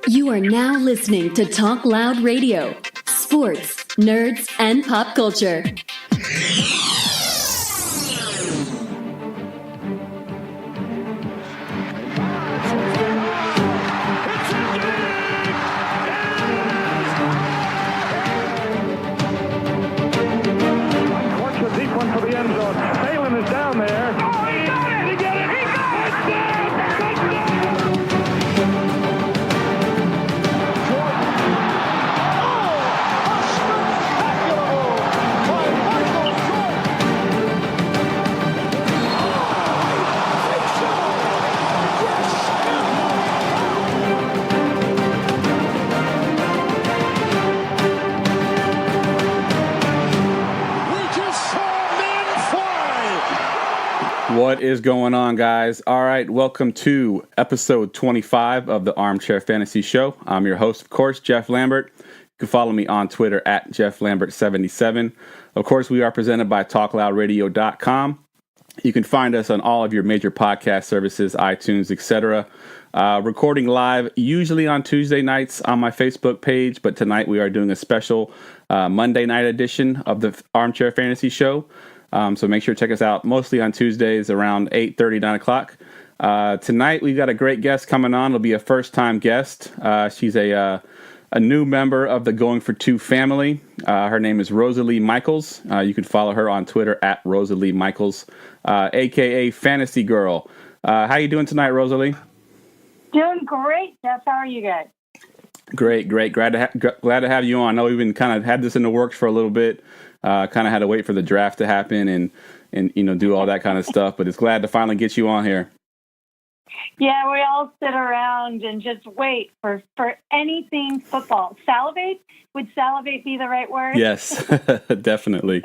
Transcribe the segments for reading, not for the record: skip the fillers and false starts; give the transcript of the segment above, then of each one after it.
You are now listening to Talk Loud Radio, sports, nerds, and pop culture. Works a deep one for the end zone. Phelan is down there. Oh, he got it! He got it! He got it! What is going on, guys? All right, welcome to episode 25 of the Armchair Fantasy Show. I'm your host, of course, Jeff Lambert. You can follow me on Twitter at JeffLambert77. Of course, we are presented by TalkLoudRadio.com. You can find us on all of your major podcast services, iTunes, etc. Recording live, usually on Tuesday nights on my Facebook page, but tonight we are doing a special Monday night edition of the Armchair Fantasy Show. So make sure to check us out mostly on Tuesdays around 8:30, 9 o'clock. Tonight we've got a great guest coming on. It'll be a first-time guest. She's a new member of the Going for Two family. Her name is Rosalie Michaels. You can follow her on Twitter at Rosalie Michaels, a.k.a. Fantasy Girl. How you doing tonight, Rosalie? Doing great, Jeff. How are you guys? Great. Glad to have you on. I know we've been kind of had this in the works for a little bit. Kind of had to wait for the draft to happen and do all that kind of stuff, but it's glad to finally get you on here. Yeah, we all sit around and just wait for anything football. Salivate? Would salivate be the right word? Yes, definitely.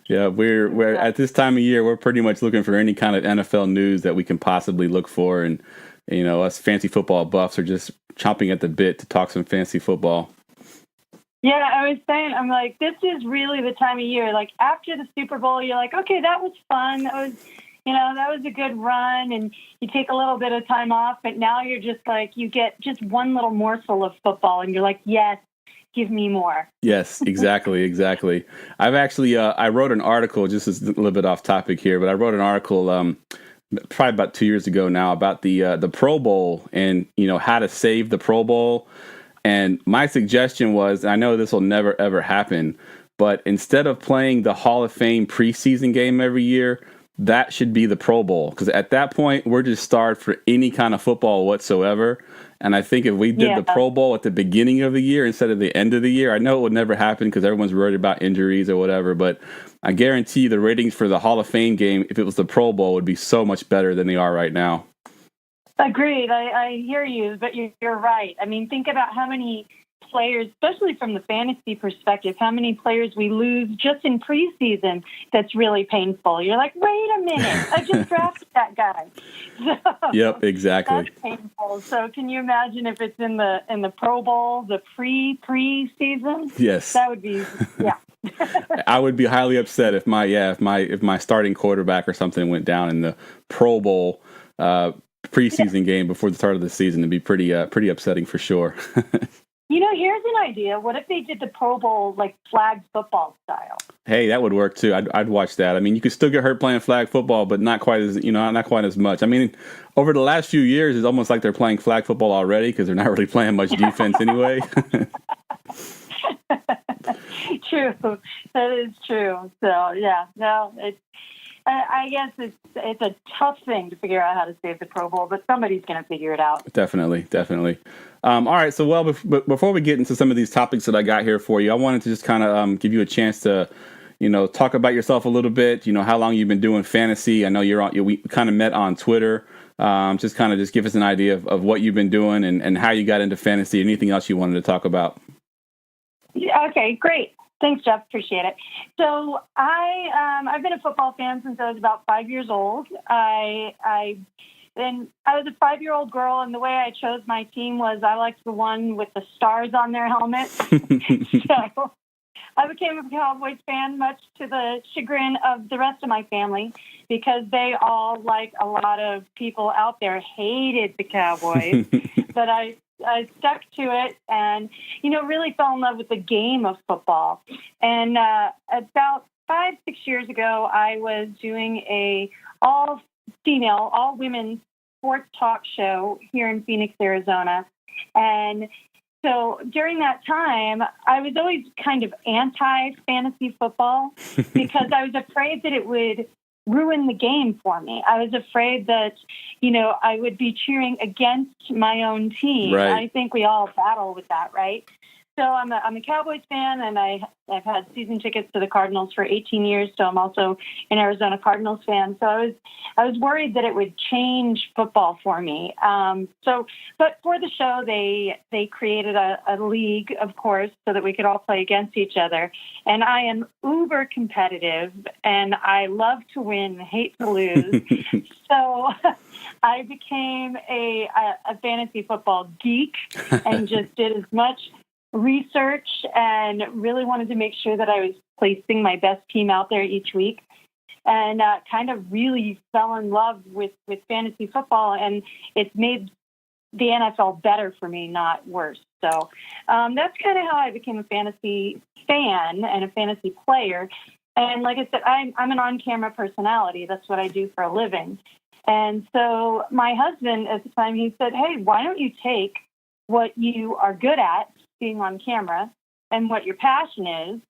Yeah, we're at this time of year, we're pretty much looking for any kind of NFL news that we can possibly look for, and us fancy football buffs are just chomping at the bit to talk some fancy football. Yeah, I was saying, I'm like, this is really the time of year. Like, after the Super Bowl, you're like, okay, that was fun. That was a good run, and you take a little bit of time off, but now you're just like, you get just one little morsel of football, and you're like, yes, give me more. Yes, exactly. I've actually, I wrote an article, just a little bit off topic here, but I wrote an article probably about 2 years ago now about the Pro Bowl and, how to save the Pro Bowl. And my suggestion was, I know this will never, ever happen, but instead of playing the Hall of Fame preseason game every year, that should be the Pro Bowl. Because at that point, we're just starved for any kind of football whatsoever. And I think if we did the Pro Bowl at the beginning of the year instead of the end of the year, I know it would never happen because everyone's worried about injuries or whatever, but I guarantee the ratings for the Hall of Fame game, if it was the Pro Bowl, would be so much better than they are right now. Agreed. I hear you, but you're right. I mean, think about how many players, especially from the fantasy perspective, how many players we lose just in preseason. That's really painful. You're like, wait a minute, I just drafted that guy. So, yep, exactly. That's painful. So can you imagine if it's in the Pro Bowl, the preseason? Yes, that would be I would be highly upset if my starting quarterback or something went down in the Pro Bowl preseason game before the start of the season. It'd be pretty upsetting for sure. Here's an idea. What if they did the Pro Bowl like flag football style? Hey, that would work too. I'd watch that. I mean, you could still get hurt playing flag football, but not quite as much. I mean, over the last few years, it's almost like they're playing flag football already because they're not really playing much defense anyway. True. That is true. So yeah, no, I guess it's a tough thing to figure out how to save the Pro Bowl, but somebody's going to figure it out. Definitely. All right. So, before we get into some of these topics that I got here for you, I wanted to just kind of give you a chance to, talk about yourself a little bit. How long you've been doing fantasy. I know we kind of met on Twitter. Just give us an idea of what you've been doing and how you got into fantasy. Anything else you wanted to talk about? Yeah, okay, great. Thanks, Jeff. Appreciate it. So I've been a football fan since I was about 5 years old. I was a 5-year-old girl, and the way I chose my team was I liked the one with the stars on their helmet. So I became a Cowboys fan, much to the chagrin of the rest of my family, because they all, like a lot of people out there, hated the Cowboys. but I stuck to it and, really fell in love with the game of football. And about 5-6 years ago, I was doing a all-female, all-women sports talk show here in Phoenix, Arizona. And so during that time, I was always kind of anti-fantasy football because I was afraid that it would ruin the game for me. I was afraid that, I would be cheering against my own team. Right. I think we all battle with that, right? So I'm a Cowboys fan, and I've had season tickets to the Cardinals for 18 years. So I'm also an Arizona Cardinals fan. So I was worried that it would change football for me. But for the show, they created a league, of course, so that we could all play against each other. And I am uber competitive, and I love to win, hate to lose. So I became a fantasy football geek and just did as much research and really wanted to make sure that I was placing my best team out there each week, and kind of really fell in love with fantasy football, and it's made the NFL better for me, not worse. So that's kind of how I became a fantasy fan and a fantasy player. And like I said, I'm an on-camera personality. That's what I do for a living. And so my husband at the time, he said, hey, why don't you take what you are good at, being on camera, and what your passion is,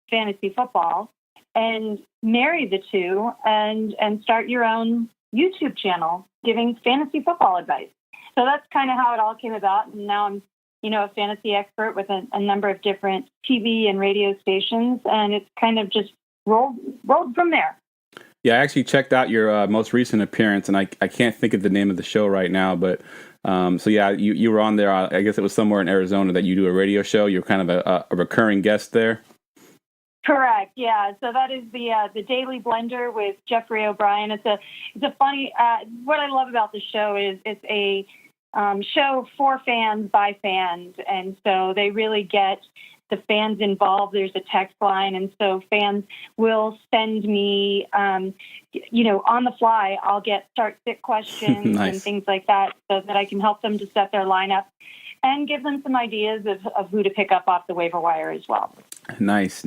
fantasy football, and marry the two and start your own YouTube channel giving fantasy football advice. So that's kind of how it all came about. And now I'm, a fantasy expert with a number of different TV and radio stations, and it's kind of just rolled from there. Yeah, I actually checked out your most recent appearance, and I can't think of the name of the show right now, but so yeah, you were on there. I guess it was somewhere in Arizona that you do a radio show. You're kind of a recurring guest there. Correct. Yeah. So that is the Daily Blender with Jeffrey O'Brien. It's a funny. What I love about the show is it's a show for fans by fans, and so they really get the fans involved. There's a text line, and so fans will send me, on the fly, I'll get start-sit questions Nice. and things like that, so that I can help them to set their lineup and give them some ideas of who to pick up off the waiver wire as well. Nice.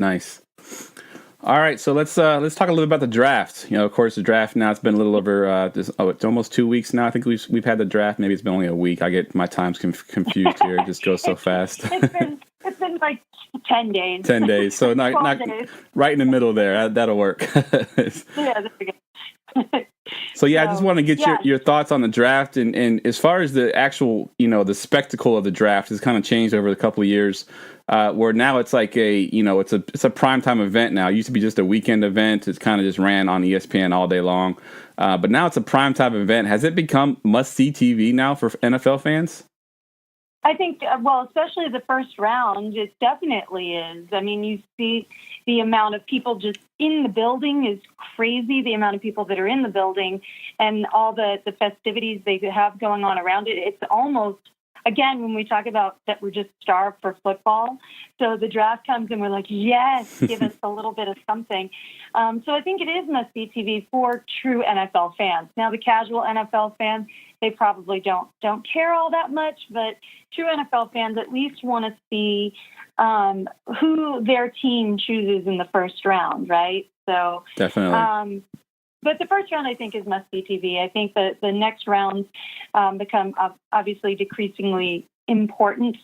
All right, so let's talk a little bit about the draft. Of course, the draft now, it's been a little over it's almost 2 weeks now. I think we've had the draft. Maybe it's been only a week. I get my times confused here. It just goes so fast. It's been like 10 days. 10 days. So not days. Right in the middle there. That'll work. Yeah, that's good. So yeah, I just want to get your thoughts on the draft, and as far as the actual, the spectacle of the draft has kind of changed over the couple of years, where now it's like it's a primetime event now. It used to be just a weekend event. It's kind of just ran on ESPN all day long, but now it's a primetime event. Has it become must-see TV now for NFL fans? I think, especially the first round, it definitely is. I mean, you see the amount of people just in the building is crazy, the amount of people that are in the building and all the festivities they have going on around it. It's almost, again, when we talk about that we're just starved for football. So the draft comes and we're like, yes, give us a little bit of something. So I think it is must-see TV for true NFL fans. Now, the casual NFL fans, they probably don't care all that much, but true NFL fans at least want to see who their team chooses in the first round, right? So definitely. But the first round, I think, is must-see TV. I think that the next rounds become obviously decreasingly important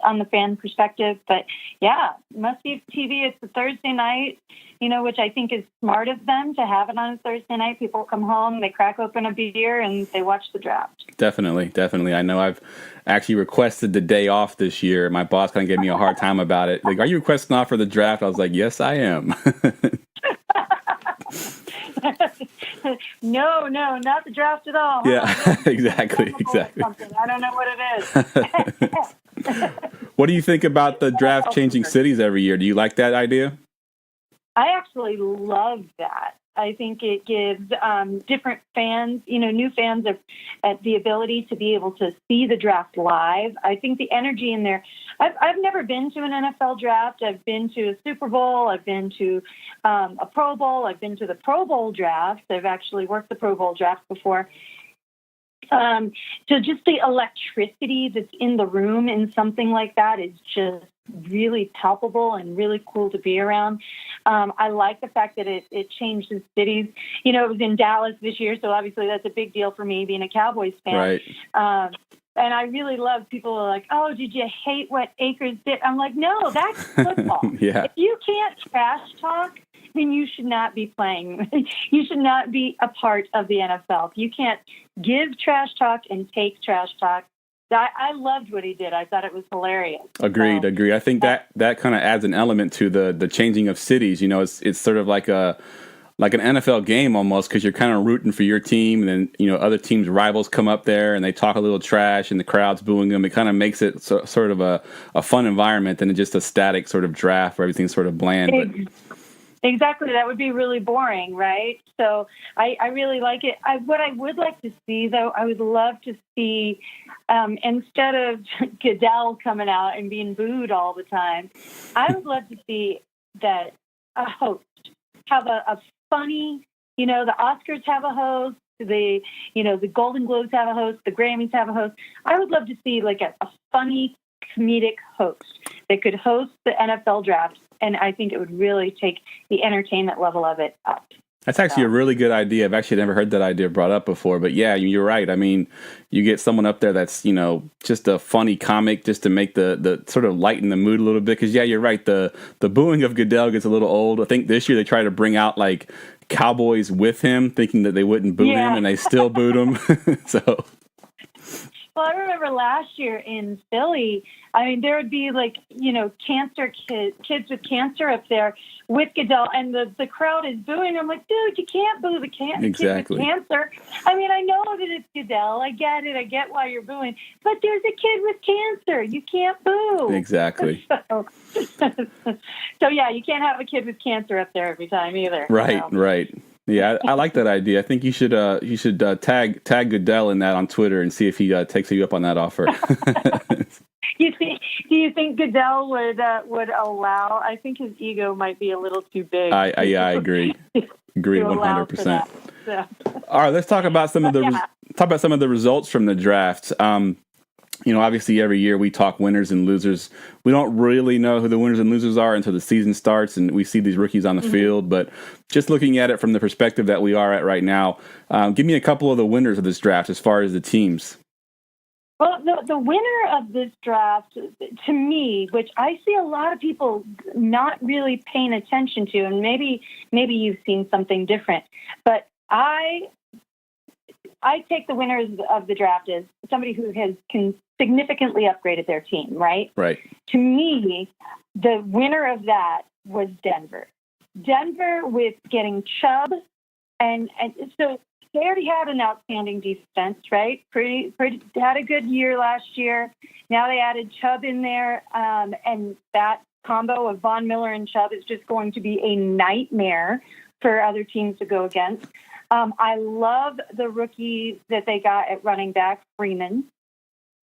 on the fan perspective. But yeah, must-see TV. It's a Thursday night, which I think is smart of them to have it on a Thursday night. People come home, they crack open a beer, and they watch the draft. Definitely. I know I've actually requested the day off this year. My boss kind of gave me a hard time about it. Like, are you requesting off for the draft? I was like, yes, I am. No, not the draft at all. Yeah, exactly. I don't know what it is. What do you think about the draft changing cities every year? Do you like that idea? I actually love that. I think it gives different fans, new fans, the ability to be able to see the draft live. I think the energy in there. I've never been to an NFL draft. I've been to a Super Bowl. I've been to a Pro Bowl. I've been to the Pro Bowl draft. I've actually worked the Pro Bowl draft before. So just the electricity that's in the room in something like that is just really palpable and really cool to be around. I like the fact that it changes cities. You know, it was in Dallas this year, so obviously that's a big deal for me being a Cowboys fan. Right. And I really love people who are like, oh, did you hate what Akers did? I'm like, no, that's football. Yeah. If you can't trash talk, then you should not be playing. You should not be a part of the NFL. If you can't give trash talk and take trash talk, I loved what he did. I thought it was hilarious. Agreed. I think that kind of adds an element to the changing of cities. You know, it's sort of like an NFL game almost, because you're kind of rooting for your team, and then, you know, other teams' rivals come up there and they talk a little trash and the crowd's booing them. It kind of makes it sort of a fun environment than just a static sort of draft where everything's sort of bland. Exactly. That would be really boring, right? So I really like it. What I would like to see, though, I would love to see, instead of Goodell coming out and being booed all the time, I would love to see that a host have a funny, you know, the Oscars have a host, the Golden Globes have a host, the Grammys have a host. I would love to see like a funny comedic host that could host the NFL draft. And I think it would really take the entertainment level of it up. That's actually a really good idea. I've actually never heard that idea brought up before. But yeah, you're right. I mean, you get someone up there that's, you know, just a funny comic just to make the sort of lighten the mood a little bit. Because, yeah, you're right. The booing of Goodell gets a little old. I think this year they tried to bring out, like, Cowboys with him, thinking that they wouldn't boo him, and they still booed him. So... Well, I remember last year in Philly, I mean, there would be like, you know, cancer kids with cancer up there with Goodell, and the crowd is booing. I'm like, dude, you can't boo the kid with cancer. I mean, I know that it's Goodell. I get it. I get why you're booing. But there's a kid with cancer. You can't boo. Exactly. So, yeah, you can't have a kid with cancer up there every time either. Right, so. Right. Yeah, I like that idea. I think you should tag Goodell in that on Twitter and see if he takes you up on that offer. Do you think Goodell would allow? I think his ego might be a little too big. I agree. Agree 100%. Yeah. All right, let's talk about some of the results from the draft. You know, obviously every year we talk winners and losers. We don't really know who the winners and losers are until the season starts and we see these rookies on the field. But just looking at it from the perspective that we are at right now, give me a couple of the winners of this draft as far as the teams. Well, the winner of this draft, to me, which I see a lot of people not really paying attention to, and maybe you've seen something different, but I take the winners of the draft as somebody who has significantly upgraded their team, right? Right. To me, the winner of that was Denver. Denver with getting Chubb, and so they already had an outstanding defense, right? Pretty had a good year last year. Now they added Chubb in there, and that combo of Von Miller and Chubb is just going to be a nightmare for other teams to go against. I love the rookie that they got at running back, Freeman.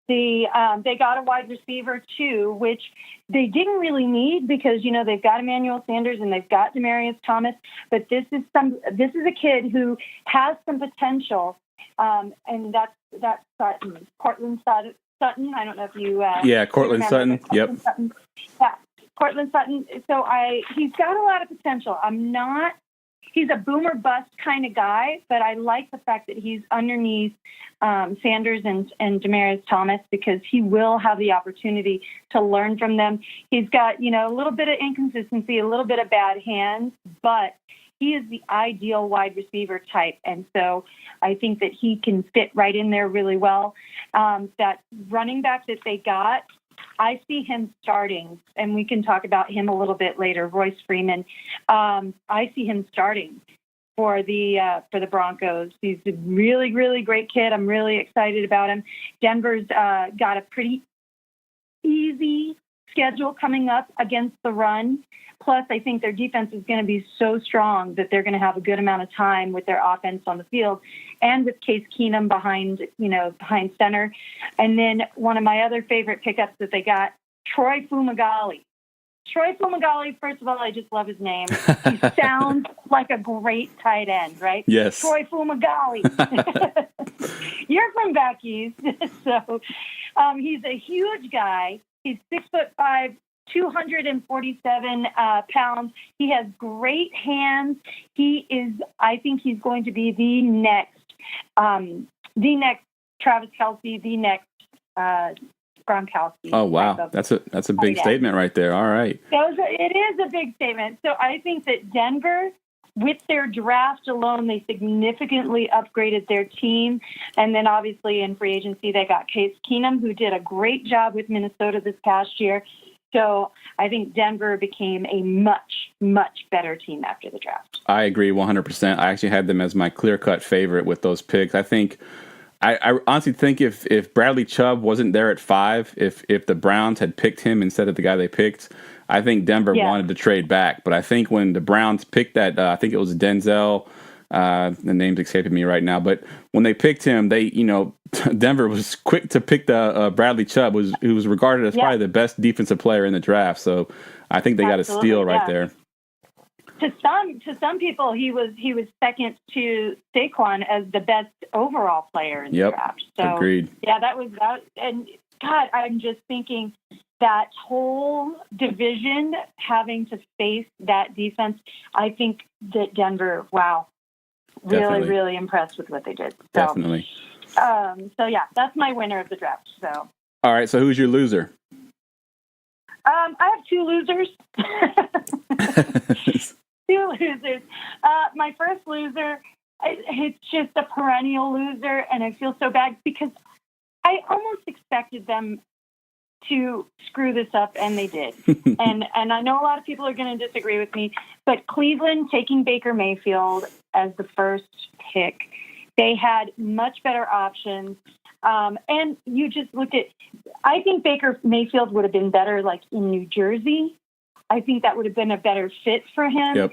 They got a wide receiver too, which they didn't really need because, you know, they've got Emmanuel Sanders and they've got Demaryius Thomas. But this is a kid who has some potential, and that's Sutton, Cortland Sutton. I don't know if you. Cortland Sutton. Yep. Sutton. Yeah, Cortland Sutton. So he's got a lot of potential. He's a boomer bust kind of guy, but I like the fact that he's underneath Sanders and Demaryius Thomas because he will have the opportunity to learn from them. He's got, you know, a little bit of inconsistency, a little bit of bad hands, but he is the ideal wide receiver type. And so I think that he can fit right in there really well. That running back that they got, I see him starting, and we can talk about him a little bit later, Royce Freeman. I see him starting for the Broncos. He's a really, really great kid. I'm really excited about him. Denver's got a pretty easy schedule coming up against the run. Plus, I think their defense is going to be so strong that they're going to have a good amount of time with their offense on the field, and with Case Keenum behind center. And then one of my other favorite pickups that they got, Troy Fumagalli. Troy Fumagalli, first of all, I just love his name. He sounds like a great tight end, right? Yes. Troy Fumagalli. You're from back east. So he's a huge guy. He's 6'5", 247 pounds. He has great hands. I think he's going to be the next Travis Kelce, the next Gronkowski. Oh, wow. That's a big statement right there. All right. It is a big statement. So I think that Denver, with their draft alone, they significantly upgraded their team. And then obviously in free agency, they got Case Keenum, who did a great job with Minnesota this past year. So I think Denver became a much, much better team after the draft. I agree 100%. I actually had them as my clear-cut favorite with those picks. I think I honestly think if Bradley Chubb wasn't there at 5, if the Browns had picked him instead of the guy they picked, I think Denver wanted to trade back. But I think when the Browns picked that, I think it was Denzel, the name's escaping me right now, but when they picked him, Denver was quick to pick the Bradley Chubb, who was regarded as probably the best defensive player in the draft. So I think they got a steal right there. To some people, he was second to Saquon as the best overall player in the draft. So, agreed. Yeah, that was that. And God, I'm just thinking that whole division having to face that defense. I think that Denver, really, really impressed with what they did. So, definitely. So yeah, that's my winner of the draft. So. All right. So who's your loser? I have 2 losers. 2 losers. My first loser, it's just a perennial loser, and I feel so bad because I almost expected them to screw this up, and they did. and I know a lot of people are going to disagree with me, but Cleveland taking Baker Mayfield as the first pick, they had much better options. And you just look at, I think Baker Mayfield would have been better like in New Jersey. I think that would have been a better fit for him. Yep.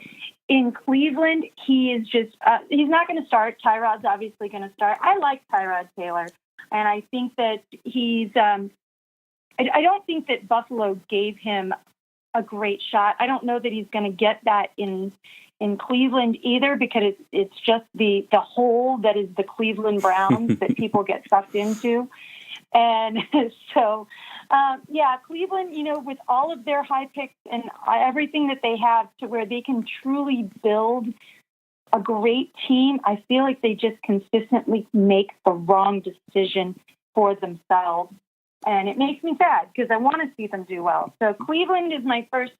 In Cleveland, he is just, he's not going to start. Tyrod's obviously going to start. I like Tyrod Taylor. And I think that he's, I don't think that Buffalo gave him a great shot. I don't know that he's going to get that in Cleveland either, because it's just the hole that is the Cleveland Browns that people get sucked into. And so, Cleveland, with all of their high picks and everything that they have to where they can truly build a great team, I feel like they just consistently make the wrong decision for themselves. And it makes me sad because I want to see them do well. So Cleveland is my first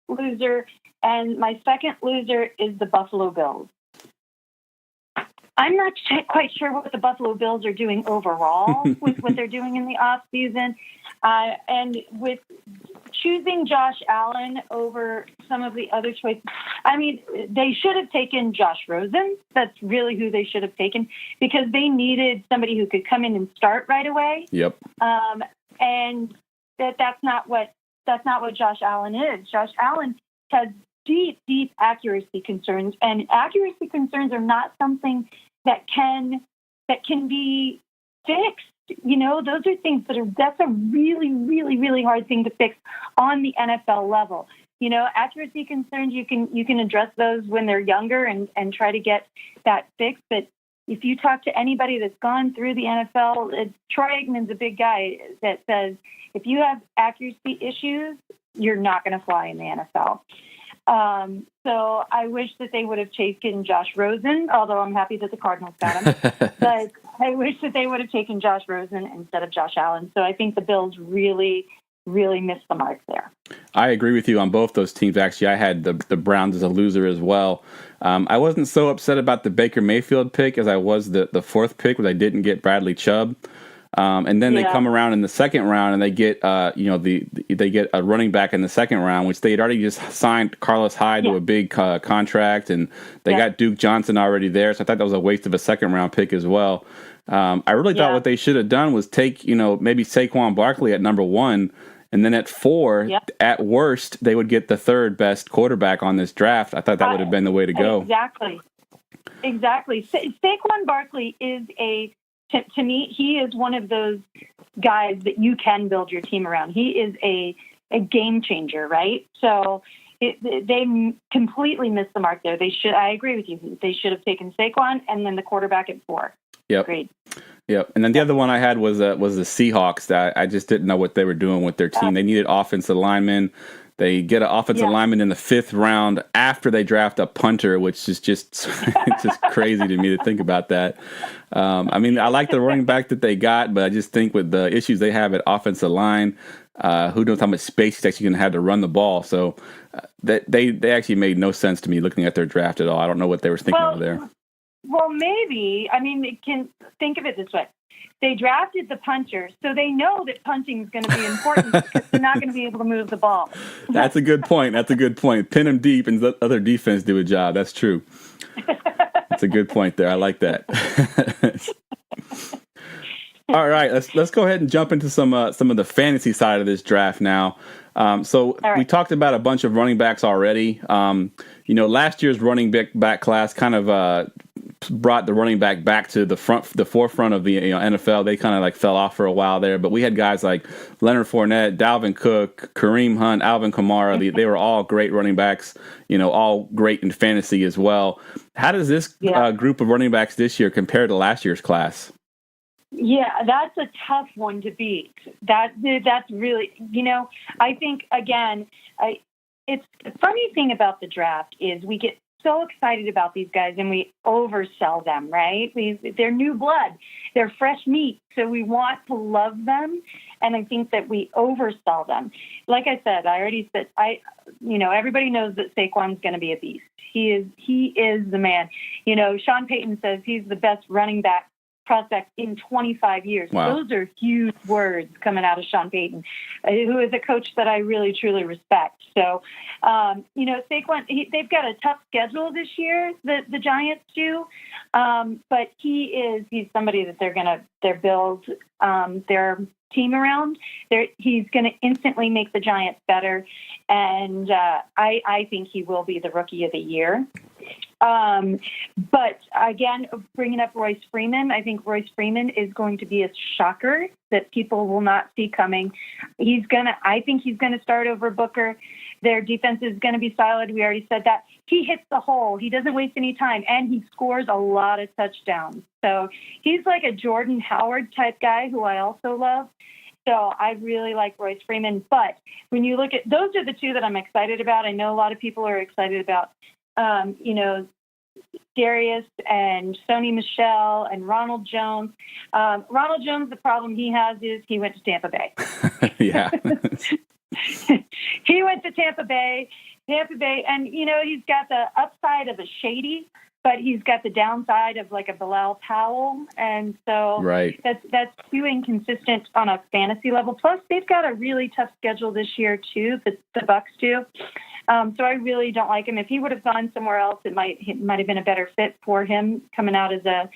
loser, and my second loser is the Buffalo Bills. I'm not quite sure what the Buffalo Bills are doing overall with what they're doing in the offseason. And with choosing Josh Allen over some of the other choices, I mean, they should have taken Josh Rosen. That's really who they should have taken, because they needed somebody who could come in and start right away. Yep. And that's not what Josh Allen is. Josh Allen has deep accuracy concerns, and accuracy concerns are not something that can be fixed. Those are things that's a really, really, really hard thing to fix on the NFL level. Accuracy concerns, you can address those when they're younger and try to get that fixed. But if you talk to anybody that's gone through the NFL, Troy Aikman's a big guy that says if you have accuracy issues, you're not going to fly in the NFL. So I wish that they would have taken Josh Rosen, although I'm happy that the Cardinals got him. But I wish that they would have taken Josh Rosen instead of Josh Allen. So I think the Bills really, really missed the mark there. I agree with you on both those teams. Actually, I had the Browns as a loser as well. I wasn't so upset about the Baker Mayfield pick as I was the fourth pick, where I didn't get Bradley Chubb. And then they come around in the second round and they get, they get a running back in the second round, which they had already just signed Carlos Hyde to a big contract, and they got Duke Johnson already there. So I thought that was a waste of a second round pick as well. I really thought what they should have done was take, maybe Saquon Barkley at number 1, and then at 4, at worst, they would get the third best quarterback on this draft. I thought that would have been the way to go. Exactly. Saquon Barkley is to me, he is one of those guys that you can build your team around. He is a a game changer, right? So they completely missed the mark there. I agree with you. They should have taken Saquon and then the quarterback at 4. Yep. Agreed. Yep. And then the other one I had was the Seahawks. That I just didn't know what they were doing with their team. They needed offensive linemen. They get an offensive lineman in the 5th round after they draft a punter, which is just it's just crazy to me to think about that. I mean, I like the running back that they got, but I just think with the issues they have at offensive line, who knows how much space he's actually going to have to run the ball. So they actually made no sense to me looking at their draft at all. I don't know what they were thinking over there. Well, maybe. I mean, it can think of it this way. They drafted the punter, so they know that punting is going to be important because they're not going to be able to move the ball. That's a good point. Pin them deep and let other defense do a job. That's true. That's a good point there. I like that. All right, let's go ahead and jump into some of the fantasy side of this draft now. We talked about a bunch of running backs already. Last year's running back class kind of brought the running back to the forefront of the NFL. They kind of like fell off for a while there, but we had guys like Leonard Fournette, Dalvin Cook, Kareem Hunt, Alvin Kamara. They were all great running backs. All great in fantasy as well. How does this group of running backs this year compare to last year's class? Yeah, that's a tough one to beat. That's really, I think, again, it's the funny thing about the draft is we get so excited about these guys and we oversell them, right? They're new blood. They're fresh meat. So we want to love them. And I think that we oversell them. Like I said, everybody knows that Saquon's going to be a beast. He is the man. Sean Payton says he's the best running back prospect in 25 years. Wow. Those are huge words coming out of Sean Payton, who is a coach that I really, truly respect. So, Saquon, they've got a tough schedule this year, the Giants do, but he's somebody that they're build their team around. He's going to instantly make the Giants better, and I think he will be the Rookie of the Year. But again, bringing up Royce Freeman, I think Royce Freeman is going to be a shocker that people will not see coming. I think he's going to start over Booker. Their defense is going to be solid. We already said that. He hits the hole. He doesn't waste any time, and he scores a lot of touchdowns. So he's like a Jordan Howard type guy who I also love. So I really like Royce Freeman. But when you look at, those are the two that I'm excited about. I know a lot of people are excited about, Darius and Sony Michel and Ronald Jones. Ronald Jones, the problem he has is he went to Tampa Bay. Yeah. He went to Tampa Bay, and, he's got the upside of a Shady, but he's got the downside of like a Bilal Powell. And so right. that's too inconsistent on a fantasy level. Plus, they've got a really tough schedule this year, too, the Bucs do. So I really don't like him. If he would have gone somewhere else, it might have been a better fit for him coming out as a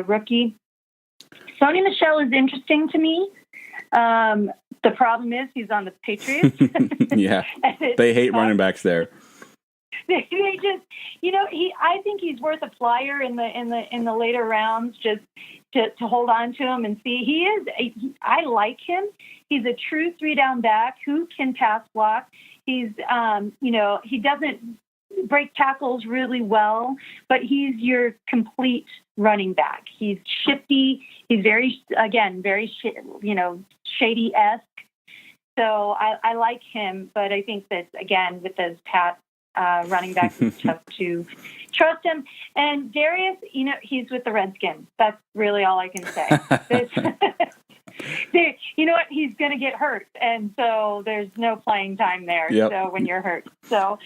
rookie. Sony Michel is interesting to me. The problem is he's on the Patriots. Yeah, they hate running backs there. They just, I think he's worth a flyer in the later rounds just to hold on to him and see. I like him. He's a true 3-down back who can pass block. He's, he doesn't break tackles really well, but he's your complete running back. He's shifty. He's very Shady-esque. So I like him, but I think that, again, with those Pat running backs, it's tough to trust him. And Darius, he's with the Redskins. That's really all I can say. You know what? He's going to get hurt, and so there's no playing time there. Yep. So when you're hurt, so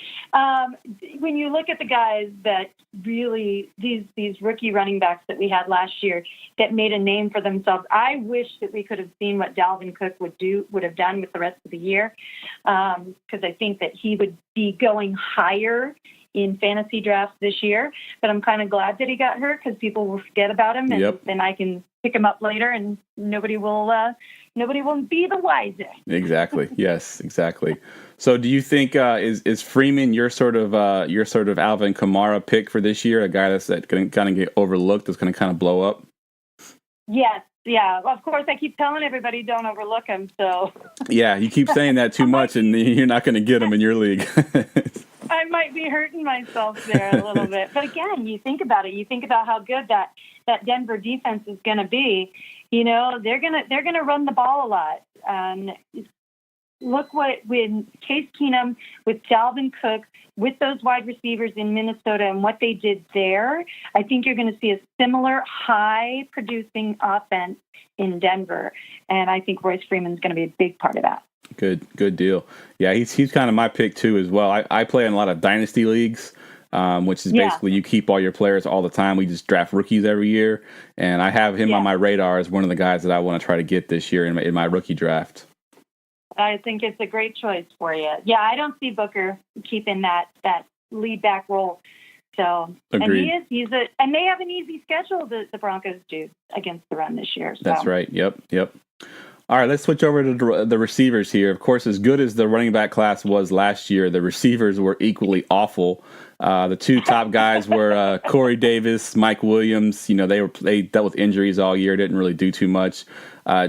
when you look at the guys that really these rookie running backs that we had last year that made a name for themselves, I wish that we could have seen what Dalvin Cook would have done with the rest of the year, because I think that he would be going higher in fantasy drafts this year. But I'm kind of glad that he got hurt because people will forget about him, and then I can pick him up later, and nobody will be the wiser. Exactly. Yes, exactly. So, do you think is Freeman your sort of Alvin Kamara pick for this year? A guy that's going to kind of get overlooked, that's going to kind of blow up. Yes, Yeah, well, of course, I keep telling everybody don't overlook him. So Yeah, you keep saying that too much, and you're not going to get them in your league. I might be hurting myself there a little bit. But again, you think about it. You think about how good that Denver defense is going to be. You know, they're gonna run the ball a lot. Look when Case Keenum with Dalvin Cook with those wide receivers in Minnesota and what they did there. I think you're going to see a similar high producing offense in Denver, and I think Royce Freeman's going to be a big part of that. Good deal. Yeah, he's kind of my pick too as well. I play in a lot of dynasty leagues, which is basically you keep all your players all the time. We just draft rookies every year, and I have him on my radar as one of the guys that I want to try to get this year in my rookie draft. I think it's a great choice for you. Yeah, I don't see Booker keeping that lead back role. So, Agreed. And they have an easy schedule, the Broncos do, against the run this year. So. That's right. Yep. All right, let's switch over to the receivers here. Of course, as good as the running back class was last year, the receivers were equally awful. The two top guys were Corey Davis, Mike Williams. You know, they dealt with injuries all year, didn't really do too much.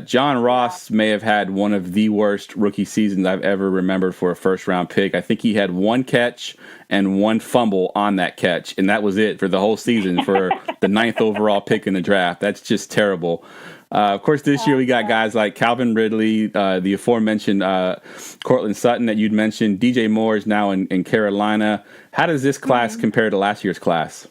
John Ross may have had one of the worst rookie seasons I've ever remembered for a first-round pick. I think he had one catch and one fumble on that catch, and that was it for the whole season for the 9th overall pick in the draft. That's just terrible. Of course, this year we got guys like Calvin Ridley, the aforementioned Cortland Sutton that you'd mentioned. DJ Moore is now in Carolina. How does this class compare to last year's class?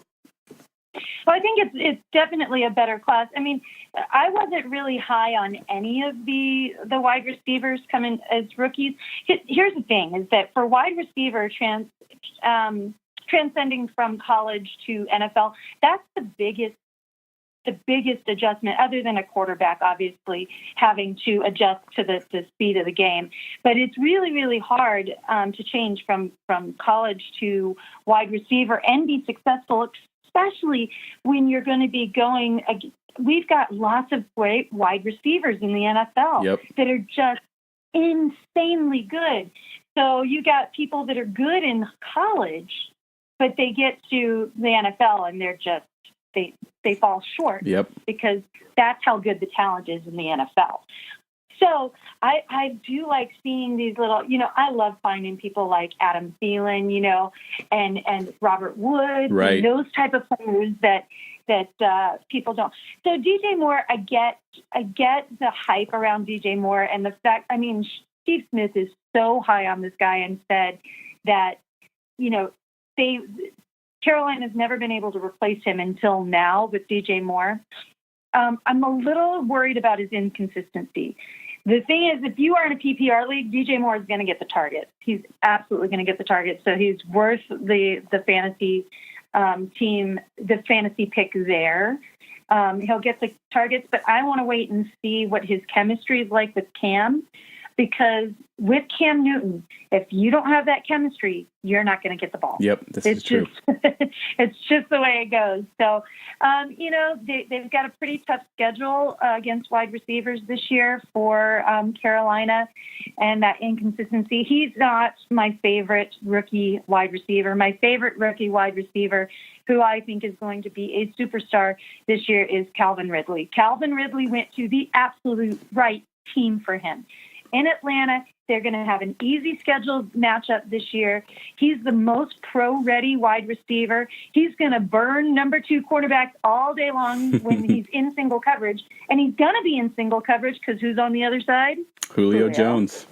Well, I think it's definitely a better class. I mean, I wasn't really high on any of the wide receivers coming as rookies. Here's the thing: is that for wide receiver transcending from college to NFL, that's the biggest adjustment, other than a quarterback, obviously, having to adjust to the speed of the game. But it's really, really hard to change from college to wide receiver and be successful, especially when you're going to be going. We've got lots of great wide receivers in the NFL that are just insanely good. So you got people that are good in college, but they get to the NFL and they're just, they fall short because that's how good the talent is in the NFL. So I do like seeing these little, I love finding people like Adam Thielen, and Robert Woods, and those type of players that people don't. So DJ Moore, I get the hype around DJ Moore and the fact, Steve Smith is so high on this guy and said that, Carolina's never been able to replace him until now with DJ Moore. I'm a little worried about his inconsistency. The thing is, if you are in a PPR league, DJ Moore is going to get the targets. He's absolutely going to get the targets. So he's worth the fantasy team, the fantasy pick there. He'll get the targets, but I want to wait and see what his chemistry is like with Cam, because with Cam Newton, if you don't have that chemistry, you're not going to get the ball. Yep, this is true. It's just the way it goes. So, they've got a pretty tough schedule against wide receivers this year for Carolina, and that inconsistency. He's not my favorite rookie wide receiver. My favorite rookie wide receiver, who I think is going to be a superstar this year, is Calvin Ridley. Calvin Ridley went to the absolute right team for him. In Atlanta, they're going to have an easy scheduled matchup this year. He's the most pro-ready wide receiver. He's going to burn number 2 quarterbacks all day long when he's in single coverage. And he's going to be in single coverage because who's on the other side? Julio Jones.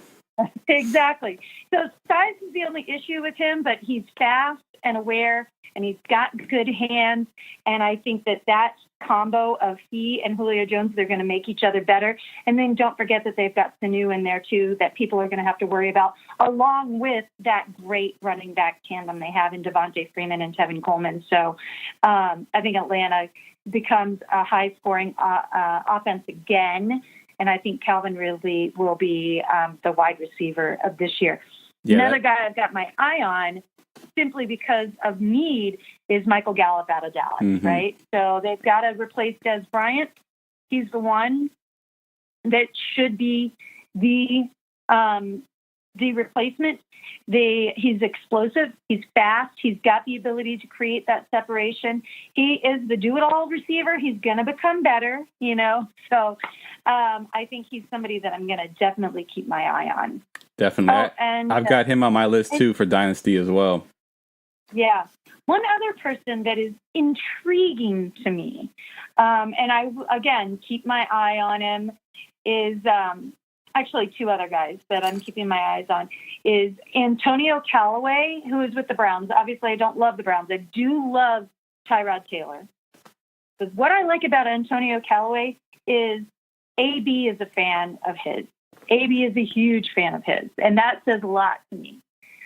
Exactly. So size is the only issue with him, but he's fast and aware, and he's got good hands. And I think that combo of he and Julio Jones, they're going to make each other better. And then don't forget that they've got Sanu in there too, that people are going to have to worry about, along with that great running back tandem they have in Devontae Freeman and Tevin Coleman. So I think Atlanta becomes a high-scoring offense again, and I think Calvin Ridley will be the wide receiver of this year. Another guy I've got my eye on, simply because of need, is Michael Gallup out of Dallas, right? So they've got to replace Des Bryant. He's the one that should be the the replacement. He's explosive. He's fast. He's got the ability to create that separation. He is the do-it-all receiver. He's going to become better, So I think he's somebody that I'm going to definitely keep my eye on. Definitely. And I've got him on my list, too, for Dynasty as well. Yeah. One other person that is intriguing to me, and I, again, keep my eye on him, is actually two other guys that I'm keeping my eyes on, is Antonio Callaway, who is with the Browns. Obviously, I don't love the Browns. I do love Tyrod Taylor. But what I like about Antonio Callaway is AB is a fan of his. AB is a huge fan of his, and that says a lot to me.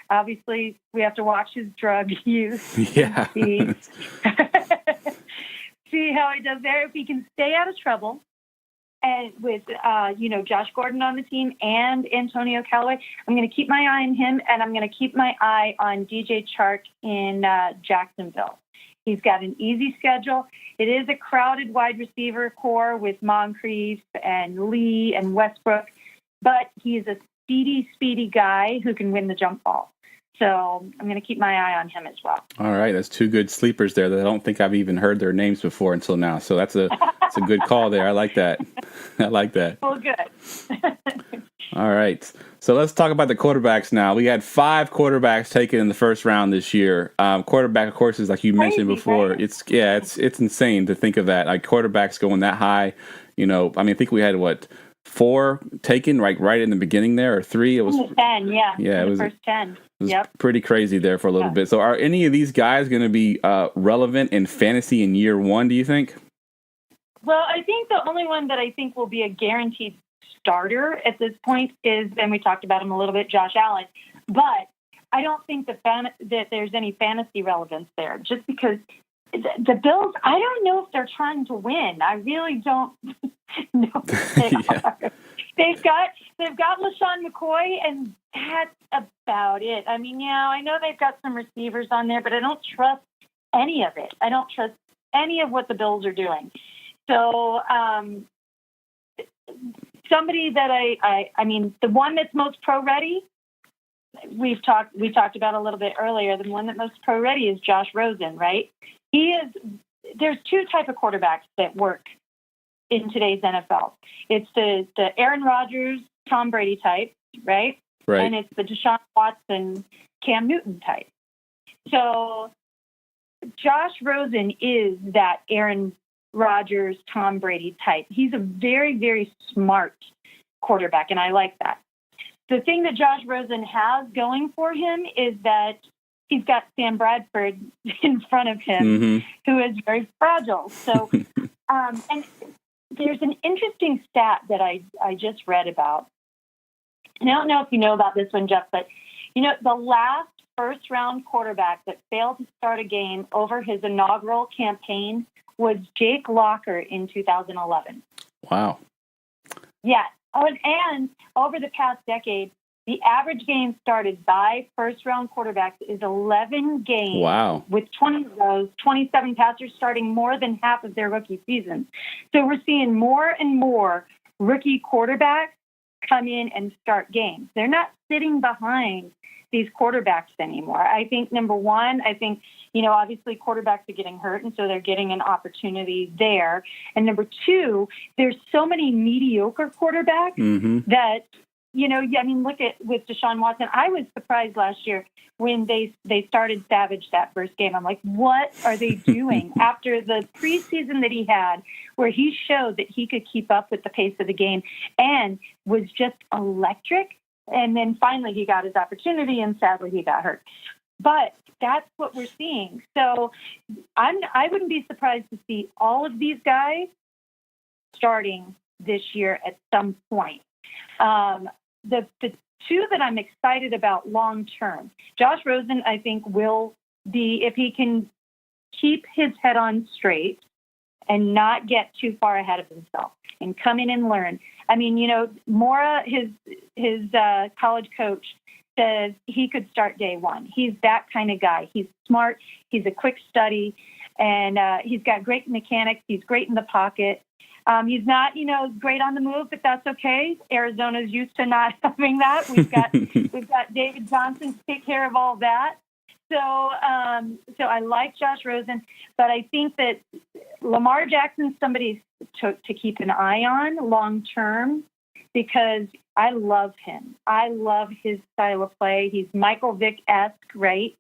Obviously, we have to watch his drug use. Yeah. See how he does there. If he can stay out of trouble, and with Josh Gordon on the team and Antonio Callaway, I'm going to keep my eye on him, and I'm going to keep my eye on DJ Chark in Jacksonville. He's got an easy schedule. It is a crowded wide receiver core with Moncrief and Lee and Westbrook, but he is a speedy guy who can win the jump ball. So I'm going to keep my eye on him as well. All right, that's two good sleepers there that I don't think I've even heard their names before until now. So that's a good call there. I like that. Well, good. All right, so let's talk about the quarterbacks now. We had 5 quarterbacks taken in the first round this year. Quarterback, of course, is like you mentioned before. Right? It's insane to think of that. Like quarterbacks going that high. I think we had 4 taken right in the beginning there, or 3. It was 10, yeah. Yeah, it was the first 10. It was pretty crazy there for a little bit. So are any of these guys going to be relevant in fantasy in year 1, do you think? Well, I think the only one that I think will be a guaranteed starter at this point is, and we talked about him a little bit, Josh Allen. But I don't think that there's any fantasy relevance there, just because the Bills, I don't know if they're trying to win. I really don't know if they are. They've got LaShawn McCoy, and that's about it. I mean, I know they've got some receivers on there, but I don't trust any of it. I don't trust any of what the Bills are doing. So somebody that I mean, the one that's most pro-ready, we talked about a little bit earlier, the one that's most pro-ready is Josh Rosen, right? There's 2 type of quarterbacks that work in today's NFL. It's the Aaron Rodgers, Tom Brady type, right? Right. And it's the Deshaun Watson, Cam Newton type. So Josh Rosen is that Aaron Rodgers, Tom Brady type. He's a very, very smart quarterback, and I like that. The thing that Josh Rosen has going for him is that he's got Sam Bradford in front of him, who is very fragile. So, and there's an interesting stat that I just read about. And I don't know if you know about this one, Jeff, but, the last first-round quarterback that failed to start a game over his inaugural campaign was Jake Locker in 2011. Wow. Yeah. Oh, and over the past decade, the average game started by first-round quarterbacks is 11 games. Wow. With 20 of those, 27 passers starting more than half of their rookie seasons. So we're seeing more and more rookie quarterbacks come in and start games. They're not sitting behind these quarterbacks anymore. I think, number one, obviously quarterbacks are getting hurt, and so they're getting an opportunity there. And number two, there's so many mediocre quarterbacks that, look at with Deshaun Watson. I was surprised last year when they started Savage that first game. I'm like, what are they doing? After the preseason that he had, where he showed that he could keep up with the pace of the game and was just electric. And then finally he got his opportunity, and sadly he got hurt. But that's what we're seeing. So I wouldn't be surprised to see all of these guys starting this year at some point. The two that I'm excited about long term, Josh Rosen, I think will be, if he can keep his head on straight and not get too far ahead of himself and come in and learn. I mean, Mora, his college coach, says he could start day one. He's that kind of guy. He's smart. He's a quick study, and he's got great mechanics. He's great in the pocket. He's not, great on the move, but that's okay. Arizona's used to not having that. We've got David Johnson to take care of all that. So I like Josh Rosen, but I think that Lamar Jackson's somebody to keep an eye on long term, because I love him. I love his style of play. He's Michael Vick-esque, right?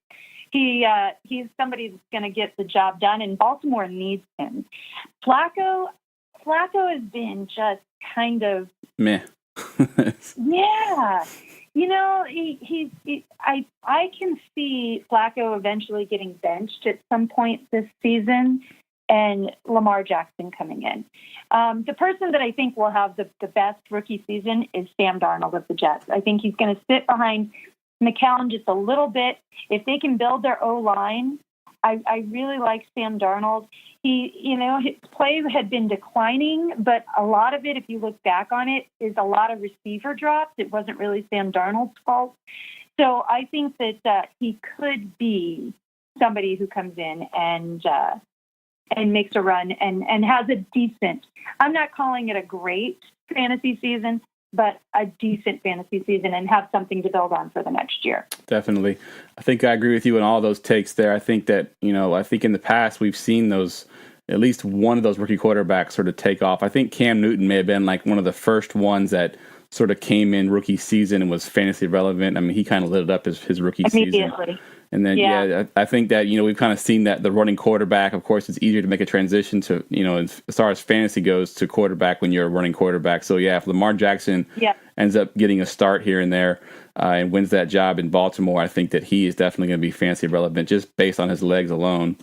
He's somebody that's going to get the job done, and Baltimore needs him. Flacco has been just kind of meh. Yeah. I can see Flacco eventually getting benched at some point this season and Lamar Jackson coming in. The person that I think will have the best rookie season is Sam Darnold of the Jets. I think he's going to sit behind McCown just a little bit. If they can build their O-line, I really like Sam Darnold. His play had been declining, but a lot of it, if you look back on it, is a lot of receiver drops. It wasn't really Sam Darnold's fault. So I think that he could be somebody who comes in and makes a run and has a decent, I'm not calling it a great fantasy season, but a decent fantasy season, and have something to build on for the next year. Definitely. I think I agree with you in all those takes there. I think that, I think in the past we've seen those, at least one of those rookie quarterbacks sort of take off. I think Cam Newton may have been like one of the first ones that sort of came in rookie season and was fantasy relevant. I mean, he kind of lit it up his rookie season. And then, I think that, we've kind of seen that the running quarterback, of course, it's easier to make a transition to, as far as fantasy goes, to quarterback when you're a running quarterback. So, if Lamar Jackson ends up getting a start here and there and wins that job in Baltimore, I think that he is definitely going to be fantasy relevant just based on his legs alone.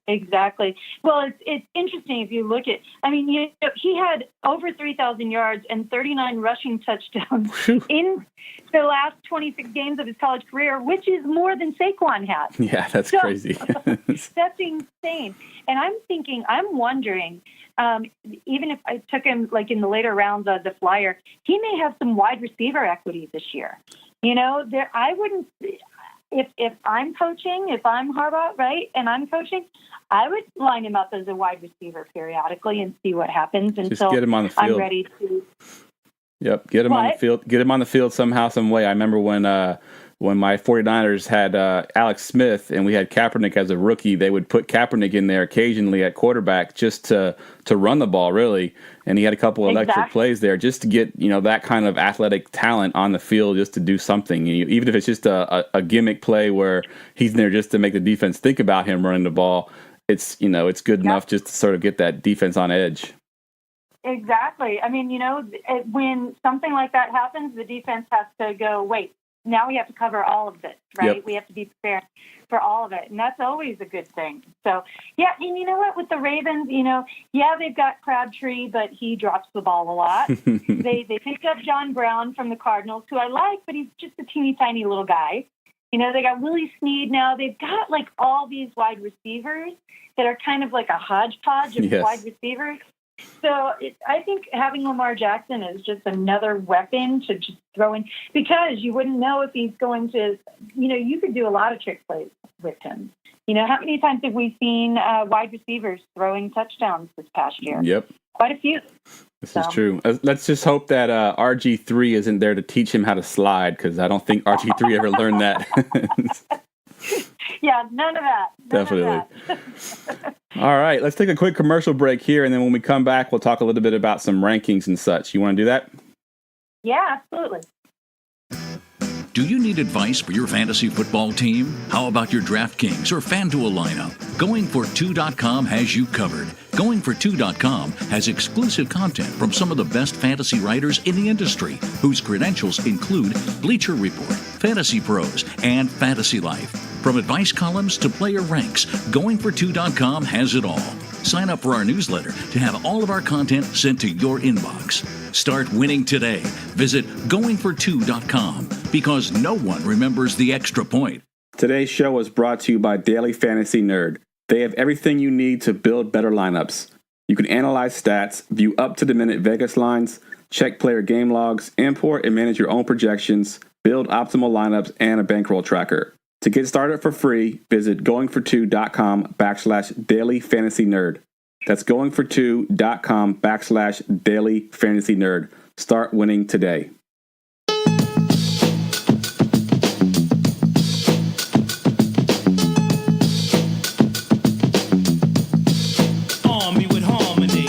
Exactly. Well, it's interesting if you look at, he had over 3,000 yards and 39 rushing touchdowns in the last 26 games of his college career, which is more than Saquon had. Yeah, that's crazy. That's insane. And I'm wondering, even if I took him like in the later rounds of the flyer, he may have some wide receiver equity this year. I wouldn't. If I'm coaching, if I'm Harbaugh, right, and I'm coaching, I would line him up as a wide receiver periodically and see what happens until get him on the field. I'm ready to. Yep, get him on the field. Get him on the field somehow, some way. I remember when my 49ers had Alex Smith and we had Kaepernick as a rookie, they would put Kaepernick in there occasionally at quarterback just to run the ball, really. And he had a couple of electric plays there just to get, that kind of athletic talent on the field just to do something. Even if it's just a gimmick play where he's there just to make the defense think about him running the ball, it's good enough just to sort of get that defense on edge. Exactly. When something like that happens, the defense has to go, wait, now we have to cover all of this, right? Yep. We have to be prepared for all of it. And that's always a good thing. So, and you know what? With the Ravens, they've got Crabtree, but he drops the ball a lot. They picked up John Brown from the Cardinals, who I like, but he's just a teeny tiny little guy. They got Willie Snead now. They've got like all these wide receivers that are kind of like a hodgepodge of wide receivers. So I think having Lamar Jackson is just another weapon to just throw in, because you wouldn't know if he's going to, you could do a lot of trick plays with him. How many times have we seen wide receivers throwing touchdowns this past year? Yep. Quite a few. This is true. Let's just hope that RG3 isn't there to teach him how to slide, because I don't think RG3 ever learned that. Yeah, none of that. Definitely. All right, let's take a quick commercial break here, and then when we come back, we'll talk a little bit about some rankings and such. You want to do that? Yeah, absolutely. Do you need advice for your fantasy football team? How about your DraftKings or FanDuel lineup? GoingFor2.com has you covered. GoingFor2.com has exclusive content from some of the best fantasy writers in the industry, whose credentials include Bleacher Report, Fantasy Pros, and Fantasy Life. From advice columns to player ranks, GoingFor2.com has it all. Sign up for our newsletter to have all of our content sent to your inbox. Start winning today. Visit GoingFor2.com, because no one remembers the extra point. Today's show was brought to you by Daily Fantasy Nerd. They have everything you need to build better lineups. You can analyze stats, view up-to-the-minute Vegas lines, check player game logs, import and manage your own projections, build optimal lineups, and a bankroll tracker. To get started for free, visit goingfor2.com/dailyfantasynerd. That's goingfor2.com/daily-fantasy-nerd. Start winning today. Army with harmony.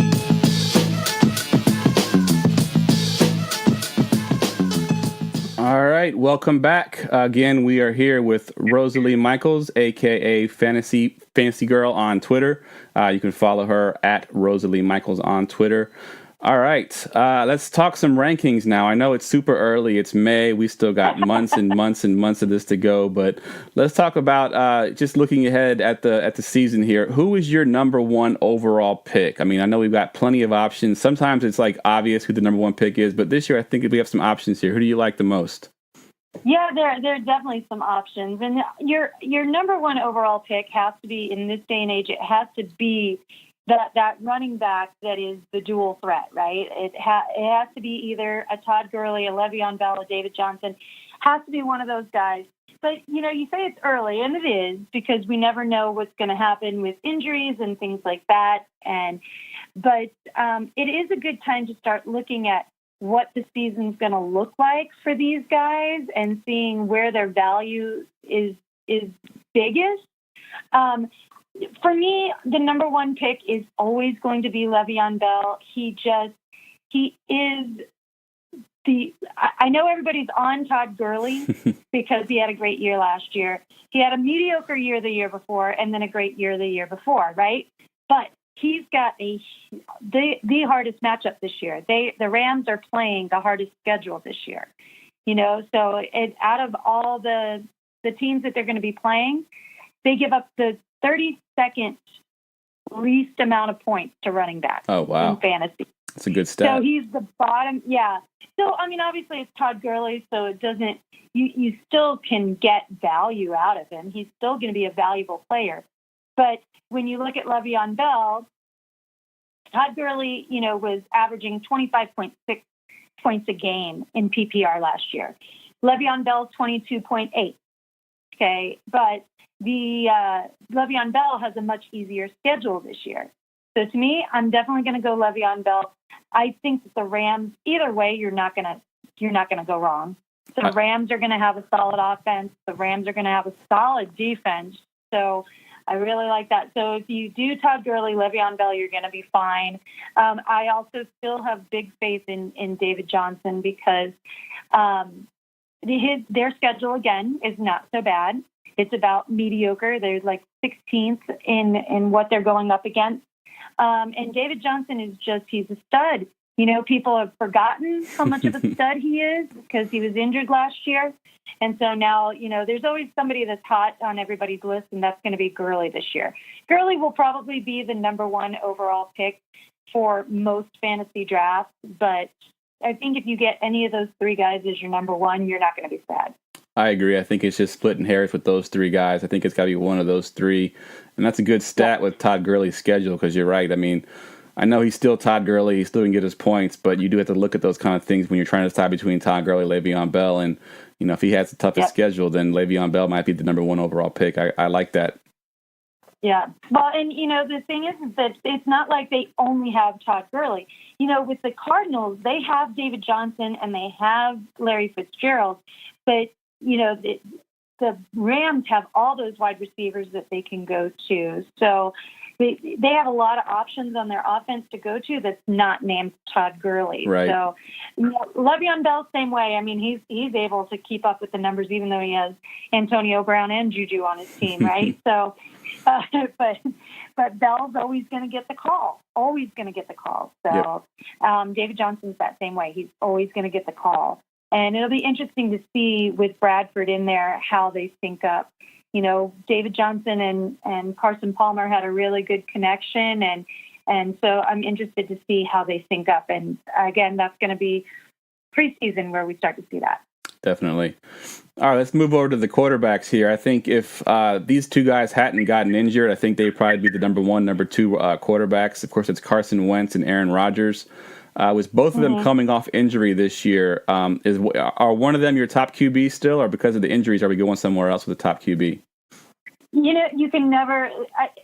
All right, welcome back. Again, we are here with Rosalie Michaels, aka Fantasy Girl on Twitter. You can follow her at Rosalie Michaels on Twitter. All right, let's talk some rankings now. I know it's super early. It's May. We still got months and months and months of this to go. But let's talk about just looking ahead at the season here. Who is your number one overall pick? I mean, I know we've got plenty of options. Sometimes it's like obvious who the number one pick is, but this year I think we have some options here. Who do you like the most? Yeah, there are definitely some options, and your number one overall pick has to be, in this day and age, it has to be that running back that is the dual threat, right? It has to be either a Todd Gurley, a Le'Veon Bell, a David Johnson. Has to be one of those guys. But you say it's early, and it is, because we never know what's going to happen with injuries and things like that. But it is a good time to start looking at what the season's going to look like for these guys and seeing where their value is biggest. For me, the number one pick is always going to be Le'Veon Bell. He is I know everybody's on Todd Gurley because he had a great year last year. He had a mediocre year the year before and then a great year the year before, right? But he's got the hardest matchup this year. The Rams are playing the hardest schedule this year. So out of all the teams that they're going to be playing, they give up the 32nd least amount of points to running back. Oh, wow. In fantasy. That's a good stat. So he's the bottom. Yeah. So, I mean, obviously it's Todd Gurley, so it doesn't, you still can get value out of him. He's still going to be a valuable player. But when you look at Le'Veon Bell, Todd Gurley, was averaging 25.6 points a game in PPR last year. Le'Veon Bell's 22.8. Okay. But the Le'Veon Bell has a much easier schedule this year. So to me, I'm definitely going to go Le'Veon Bell. I think that the Rams, either way, you're not going to go wrong. The Rams are going to have a solid offense. The Rams are going to have a solid defense. So I really like that. So if you do Todd Gurley, Le'Veon Bell, you're going to be fine. I also still have big faith in David Johnson because their schedule, again, is not so bad. It's about mediocre. They're like 16th in what they're going up against. And David Johnson he's a stud. People have forgotten how much of a stud he is because he was injured last year. And so now, there's always somebody that's hot on everybody's list, and that's going to be Gurley this year. Gurley will probably be the number one overall pick for most fantasy drafts. But I think if you get any of those three guys as your number one, you're not going to be sad. I agree. I think it's just splitting hairs with those three guys. I think it's got to be one of those three. And that's a good stat with Todd Gurley's schedule because you're right. I mean, I know he's still Todd Gurley. He still can get his points, but you do have to look at those kind of things when you're trying to decide between Todd Gurley and Le'Veon Bell. And, if he has the toughest schedule, then Le'Veon Bell might be the number one overall pick. I like that. Yeah. Well, and, the thing is that it's not like they only have Todd Gurley. With the Cardinals, they have David Johnson and they have Larry Fitzgerald. But, the Rams have all those wide receivers that they can go to. So they have a lot of options on their offense to go to that's not named Todd Gurley. Right. So Le'Veon Bell, same way. I mean, he's able to keep up with the numbers even though he has Antonio Brown and Juju on his team, right? So, but Bell's always going to get the call. Always going to get the call. So David Johnson's that same way. He's always going to get the call. And it'll be interesting to see with Bradford in there how they sync up. David Johnson and Carson Palmer had a really good connection, and so I'm interested to see how they sync up. And again, that's going to be preseason where we start to see that. Definitely. All right, let's move over to the quarterbacks here. I think if these two guys hadn't gotten injured, I think they'd probably be the number one, number two quarterbacks. Of course, it's Carson Wentz and Aaron Rodgers. With both of them coming off injury this year, are one of them your top QB still, or because of the injuries, are we going somewhere else with the top QB? You can never,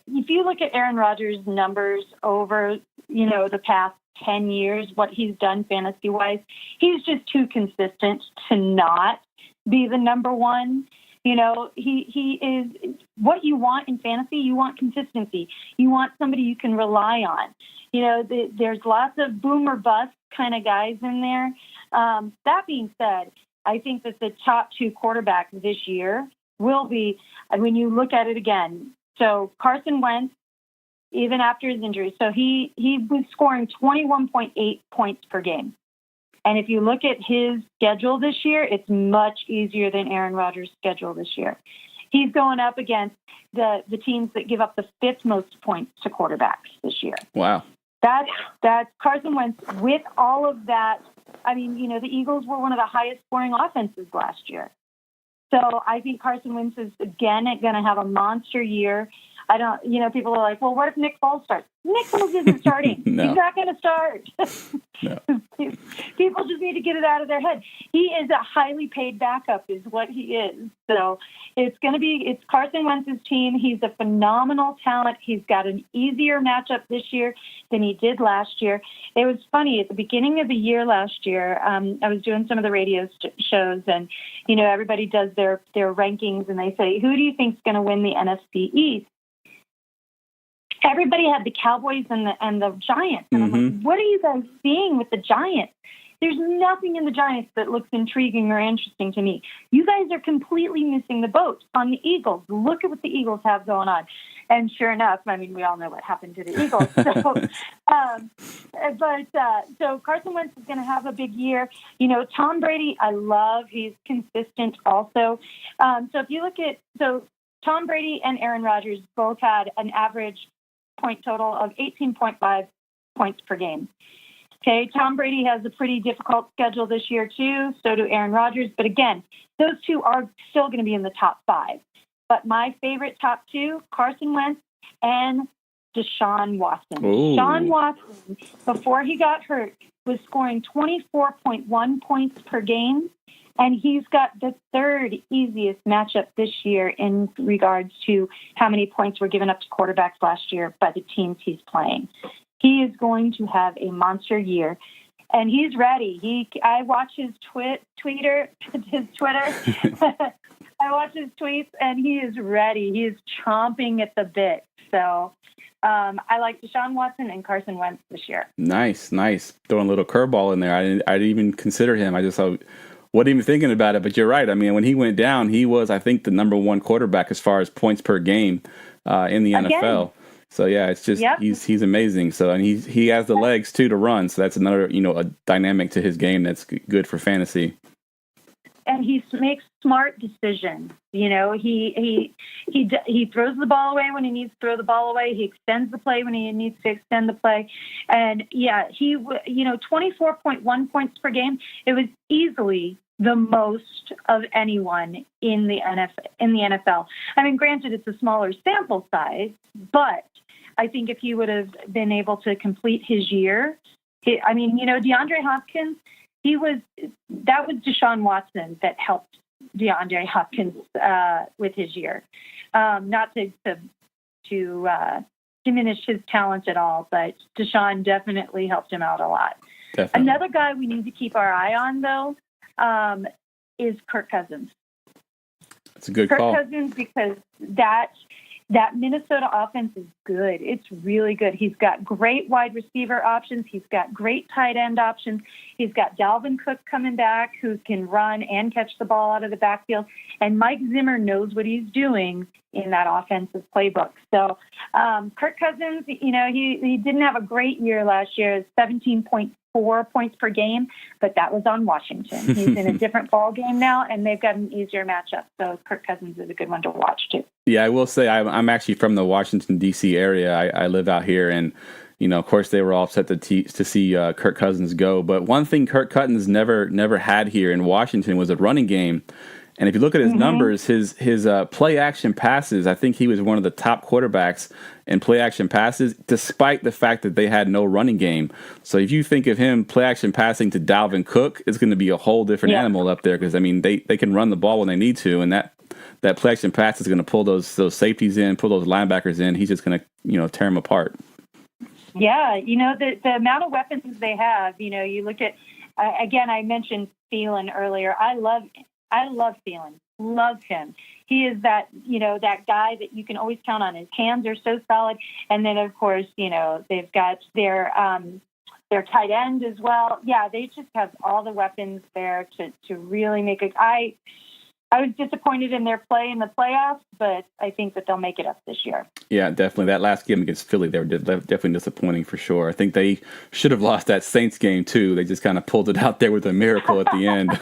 if you look at Aaron Rodgers' numbers over, the past 10 years, what he's done fantasy-wise, he's just too consistent to not be the number one. He is what you want in fantasy. You want consistency. You want somebody you can rely on. There's lots of boom or bust kind of guys in there. That being said, I think that the top two quarterbacks this year will be, when you look at it again, so Carson Wentz, even after his injury, so he was scoring 21.8 points per game. And if you look at his schedule this year, it's much easier than Aaron Rodgers' schedule this year. He's going up against the teams that give up the fifth most points to quarterbacks this year. Wow. That's Carson Wentz with all of that. I mean, the Eagles were one of the highest scoring offenses last year. So I think Carson Wentz is, again, going to have a monster year. I don't, people are like, well, what if Nick Foles starts? Nick Foles isn't starting. No. He's not going to start. No. People just need to get it out of their head. He is a highly paid backup is what he is. So it's Carson Wentz's team. He's a phenomenal talent. He's got an easier matchup this year than he did last year. It was funny. At the beginning of the year last year, I was doing some of the radio shows, and, everybody does their rankings, and they say, who do you think is going to win the NFC East? Everybody had the Cowboys and the Giants. And I'm like, what are you guys seeing with the Giants? There's nothing in the Giants that looks intriguing or interesting to me. You guys are completely missing the boat on the Eagles. Look at what the Eagles have going on. And sure enough, I mean, we all know what happened to the Eagles. So Carson Wentz is going to have a big year. Tom Brady, I love. He's consistent also. So if you look at, Tom Brady and Aaron Rodgers both had an average point total of 18.5 points per game. Okay, Tom Brady has a pretty difficult schedule this year too, so do Aaron Rodgers. But again, those two are still going to be in the top five. But my favorite top two, Carson Wentz and Deshaun Watson. Ooh. Deshaun Watson, before he got hurt, was scoring 24.1 points per game. And he's got the third easiest matchup this year in regards to how many points were given up to quarterbacks last year by the teams he's playing. He is going to have a monster year, and he's ready. I watch his Twitter. I watch his tweets, and he is ready. He is chomping at the bit. So I like Deshaun Watson and Carson Wentz this year. Nice. Throwing a little curveball in there. I didn't even consider him. I just wasn't even thinking about it, but you're right. I mean, when he went down, he was, I think, the number one quarterback as far as points per game in the NFL. So yeah, it's just he's amazing. So and he has the legs too to run. So that's another a dynamic to his game that's good for fantasy. And he makes smart decisions. He throws the ball away when he needs to throw the ball away. He extends the play when he needs to extend the play. And yeah, 24.1 points per game. It was easily the most of anyone in the NFL. I mean, granted, it's a smaller sample size, but I think if he would have been able to complete his year, DeAndre Hopkins. That was Deshaun Watson that helped DeAndre Hopkins with his year. Not to diminish his talent at all, but Deshaun definitely helped him out a lot. Definitely. Another guy we need to keep our eye on, though, is Kirk Cousins. That's a good call. Kirk Cousins, because that Minnesota offense is good. It's really good. He's got great wide receiver options. He's got great tight end options. He's got Dalvin Cook coming back who can run and catch the ball out of the backfield. And Mike Zimmer knows what he's doing in that offensive playbook. So Kirk Cousins, he didn't have a great year last year, 17.4 points per game, but that was on Washington. He's in a different ball game now, and they've got an easier matchup. So Kirk Cousins is a good one to watch too. Yeah, I will say I'm actually from the Washington, D.C. area. I live out here, and of course, they were all upset to see Kirk Cousins go. But one thing Kirk Cousins never had here in Washington was a running game. And if you look at his numbers, his play action passes, I think he was one of the top quarterbacks in play action passes, despite the fact that they had no running game. So if you think of him play action passing to Dalvin Cook, it's going to be a whole different animal up there, because I mean they can run the ball when they need to, and that play action pass is going to pull those safeties in, pull those linebackers in. He's just going to tear them apart. Yeah, the amount of weapons they have. You look at again. I mentioned Thielen earlier. I love Thielen. Love him. He is that guy that you can always count on. His hands are so solid. And then of course, they've got their tight end as well. Yeah, they just have all the weapons there to really make it. I was disappointed in their play in the playoffs, but I think that they'll make it up this year. Yeah, definitely. That last game against Philly, they were definitely disappointing for sure. I think they should have lost that Saints game too. They just kind of pulled it out there with a miracle at the end.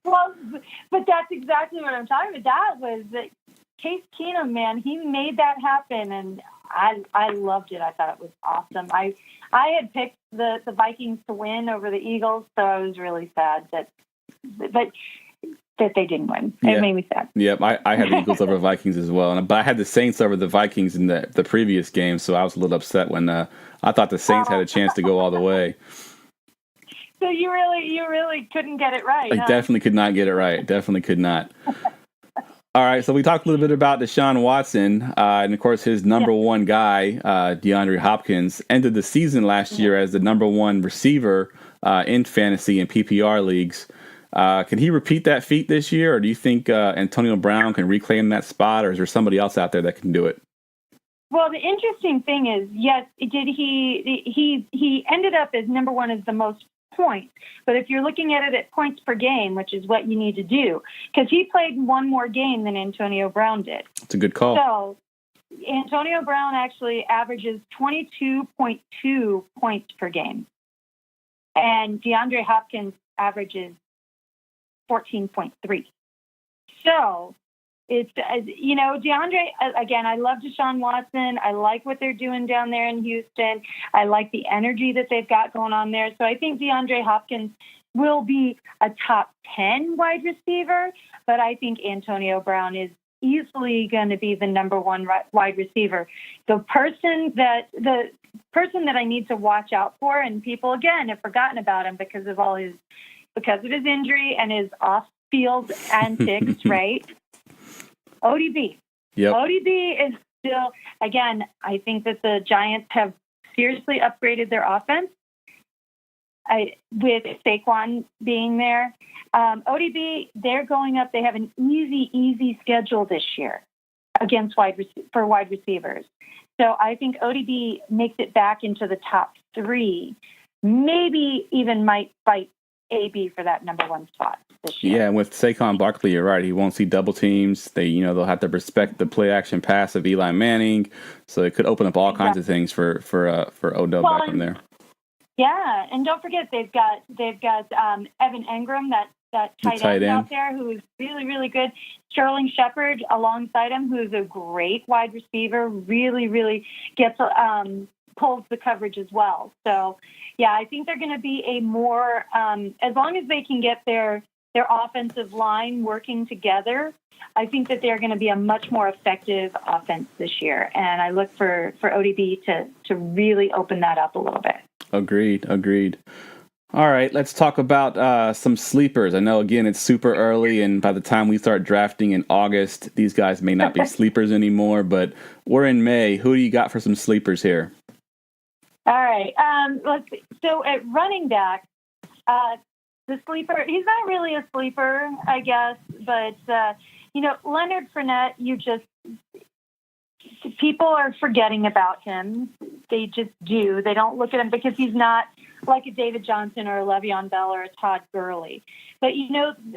Well, but that's exactly what I'm talking about. That was Case Keenum, man. He made that happen, and I loved it. I thought it was awesome. I had picked the Vikings to win over the Eagles, so I was really sad that they didn't win. It made me sad. Yep, I had the Eagles over Vikings as well, but I had the Saints over the Vikings in the previous game, so I was a little upset when I thought the Saints had a chance to go all the way. So you really couldn't get it right. I definitely could not get it right. Definitely could not. All right, so we talked a little bit about Deshaun Watson, and of course his number one guy, DeAndre Hopkins, ended the season last year as the number one receiver in fantasy and PPR leagues. Can he repeat that feat this year, or do you think Antonio Brown can reclaim that spot, or is there somebody else out there that can do it? Well, the interesting thing is, yes, he ended up as number one as the most points. But if you're looking at it at points per game, which is what you need to do, because he played one more game than Antonio Brown did. It's a good call. So Antonio Brown actually averages 22.2 points per game. And DeAndre Hopkins averages 14.3. So it's, DeAndre, again, I love Deshaun Watson. I like what they're doing down there in Houston. I like the energy that they've got going on there. So I think DeAndre Hopkins will be a top 10 wide receiver, but I think Antonio Brown is easily going to be the number one wide receiver. The person that I need to watch out for, and people, again, have forgotten about him because of his injury and his off-field antics, right? ODB. Yep. ODB is still, again, I think that the Giants have seriously upgraded their offense with Saquon being there. ODB, they're going up. They have an easy schedule this year against wide receivers. So I think ODB makes it back into the top three, maybe even might fight AB for that number one spot this year. Yeah, and with Saquon Barkley, you're right. He won't see double teams. They'll have to respect the play action pass of Eli Manning. So it could open up all kinds of things for Odell Beckham there. Yeah, and don't forget they've got Evan Engram, that tight end out there, who is really, really good. Sterling Shepard alongside him, who's a great wide receiver, really, really gets pulls the coverage as well. So, yeah, I think they're going to be a more, as long as they can get their offensive line working together, I think that they're going to be a much more effective offense this year. And I look for ODB to really open that up a little bit. Agreed. All right, let's talk about some sleepers. I know, again, it's super early, and by the time we start drafting in August, these guys may not be sleepers anymore, but we're in May. Who do you got for some sleepers here? All right. Let's see. So at running back, the sleeper, he's not really a sleeper, I guess, but, Leonard Fournette, people are forgetting about him. They just do. They don't look at him because he's not like a David Johnson or a Le'Veon Bell or a Todd Gurley. But,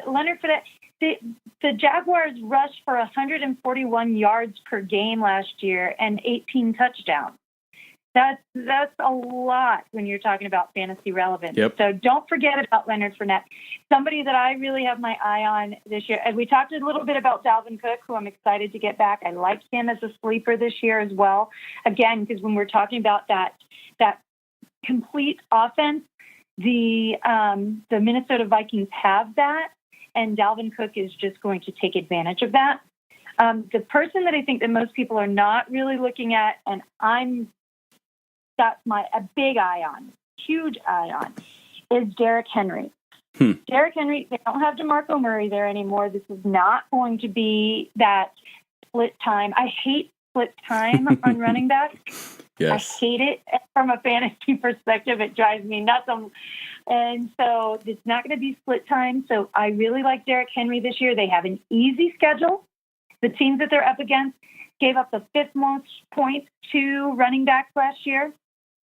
Leonard Fournette, the Jaguars rushed for 141 yards per game last year and 18 touchdowns. That's a lot when you're talking about fantasy relevance. Yep. So don't forget about Leonard Fournette, somebody that I really have my eye on this year. And we talked a little bit about Dalvin Cook, who I'm excited to get back. I like him as a sleeper this year as well. Again, because when we're talking about that complete offense, the Minnesota Vikings have that. and Dalvin Cook is just going to take advantage of that. The person that I think that most people are not really looking at, and I'm got a big eye on, huge eye on, is Derrick Henry. Derrick Henry, they don't have DeMarco Murray there anymore. This is not going to be that split time. I hate split time on running back. Yes. I hate it from a fantasy perspective. It drives me nuts. And so it's not going to be split time. So I really like Derrick Henry this year. They have an easy schedule. The teams that they're up against gave up the 5th most points to running backs last year.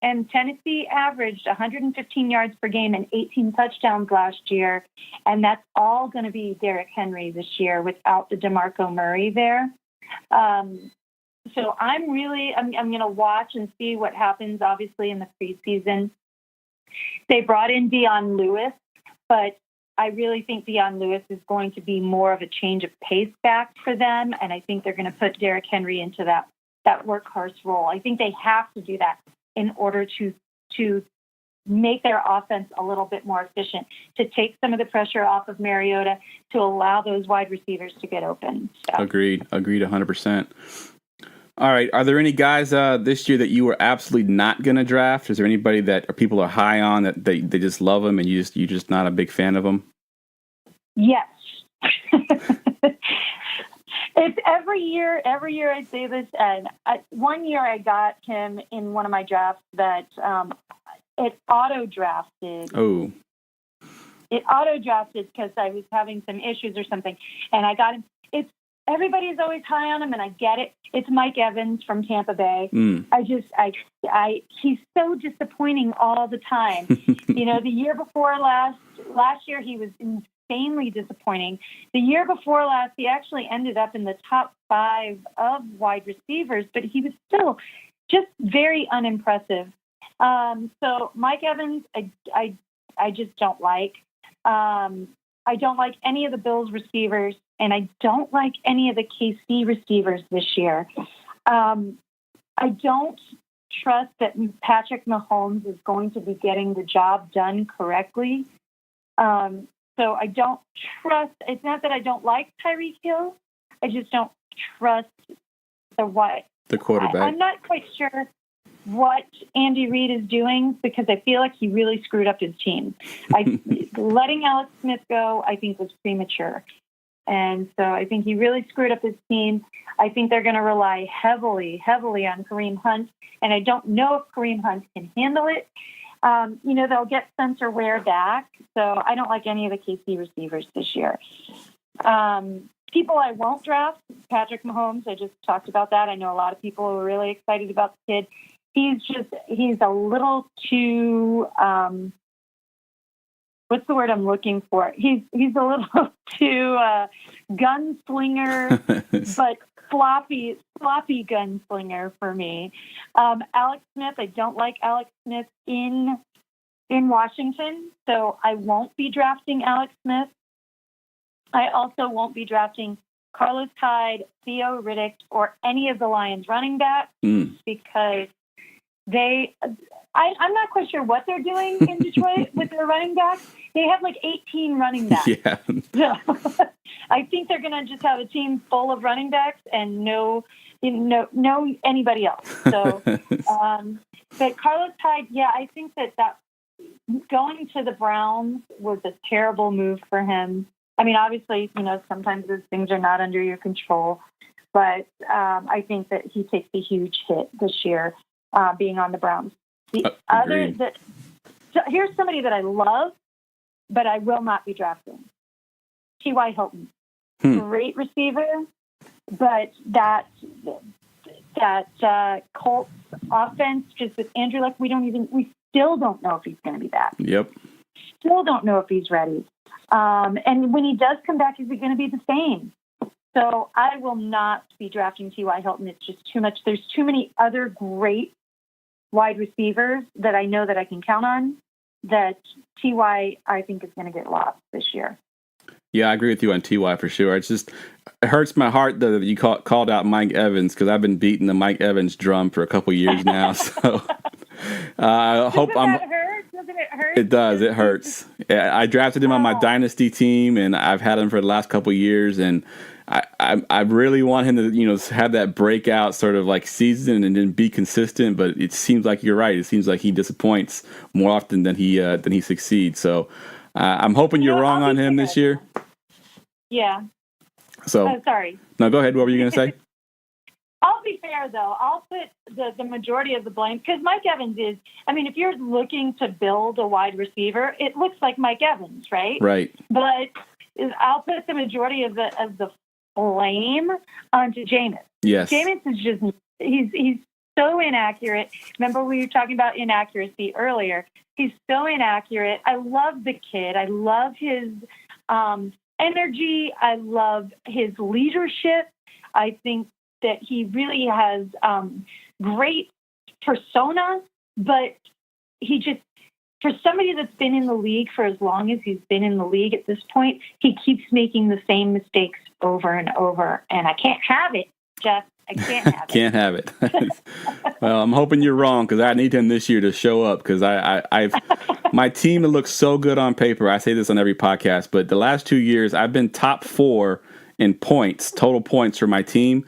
And Tennessee averaged 115 yards per game and 18 touchdowns last year. And that's all going to be Derrick Henry this year without the DeMarco Murray there. So I'm going to watch and see what happens, obviously, in the preseason. They brought in Dion Lewis, but I really think Dion Lewis is going to be more of a change of pace back for them. And I think they're going to put Derrick Henry into that workhorse role. I think they have to do that in order to make their offense a little bit more efficient, to take some of the pressure off of Mariota, to allow those wide receivers to get open. So. Agreed 100%. All right. Are there any guys this year that you were absolutely not going to draft? Is there anybody that people are high on that they just love them and you're just not a big fan of them? Yes. It's every year I say this, and one year I got him in one of my drafts that it auto-drafted. Oh. It auto-drafted because I was having some issues or something, and I got him. Everybody's always high on him, and I get it. It's Mike Evans from Tampa Bay. He's so disappointing all the time. The year before last year he was insanely disappointing. The year before last, he actually ended up in the top 5 of wide receivers, but he was still just very unimpressive. So Mike Evans, I just don't like. I don't like any of the Bills receivers, and I don't like any of the KC receivers this year. I don't trust that Patrick Mahomes is going to be getting the job done correctly. So I don't trust. It's not that I don't like Tyreek Hill. I just don't trust the quarterback. I'm not quite sure what Andy Reid is doing because I feel like he really screwed up his team. Letting Alex Smith go, I think, was premature. And so I think he really screwed up his team. I think they're going to rely heavily on Kareem Hunt. And I don't know if Kareem Hunt can handle it. They'll get Spencer Ware back. So I don't like any of the KC receivers this year. People I won't draft, Patrick Mahomes. I just talked about that. I know a lot of people are really excited about the kid. He's a little too, what's the word I'm looking for? He's a little too gunslinger, but floppy gunslinger for me. Alex Smith, I don't like Alex Smith in Washington, so I won't be drafting Alex Smith. I also won't be drafting Carlos Hyde, Theo Riddick, or any of the Lions running backs because I'm not quite sure what they're doing in Detroit with their running backs. They have like 18 running backs. Yeah. So I think they're going to just have a team full of running backs and no anybody else. So, but Carlos Hyde, yeah, I think that going to the Browns was a terrible move for him. I mean, obviously, sometimes those things are not under your control, but I think that he takes a huge hit this year being on the Browns. So here's somebody that I love, but I will not be drafting. T.Y. Hilton, great receiver, but that Colts offense just with Andrew Luck, we still don't know if he's going to be back. Yep. Still don't know if he's ready. And when he does come back, is he going to be the same? So I will not be drafting T.Y. Hilton. It's just too much. There's too many other great wide receivers that I know that I can count on that T.Y. I think is going to get lost this year. Yeah, I agree with you on T.Y. for sure. It hurts my heart that you called out Mike Evans because I've been beating the Mike Evans drum for a couple years now. So I hope Does doesn't it hurt? It does. It hurts. I drafted him on my dynasty team, and I've had him for the last couple of years, and I really want him to, have that breakout sort of like season and then be consistent. But it seems like you're right. It seems like he disappoints more often than he succeeds. So I'm hoping you're wrong on him this year. Yeah. So sorry. No, go ahead. What were you going to say? I'll be fair, though. I'll put the majority of the blame, because Mike Evans is, if you're looking to build a wide receiver, it looks like Mike Evans, right? Right. But I'll put the majority of the blame onto Jameis. Yes. Jameis is just, he's so inaccurate. Remember we were talking about inaccuracy earlier. He's so inaccurate. I love the kid. I love his energy. I love his leadership. I think that he really has great persona, but he just, for somebody that's been in the league for as long as he's been in the league at this point, he keeps making the same mistakes over and over, and I can't have it, Jeff. I can't have it. Can't have it. Well, I'm hoping you're wrong, because I need him this year to show up, because I've my team looks so good on paper. I say this on every podcast, but the last 2 years I've been top 4 in points, total points for my team,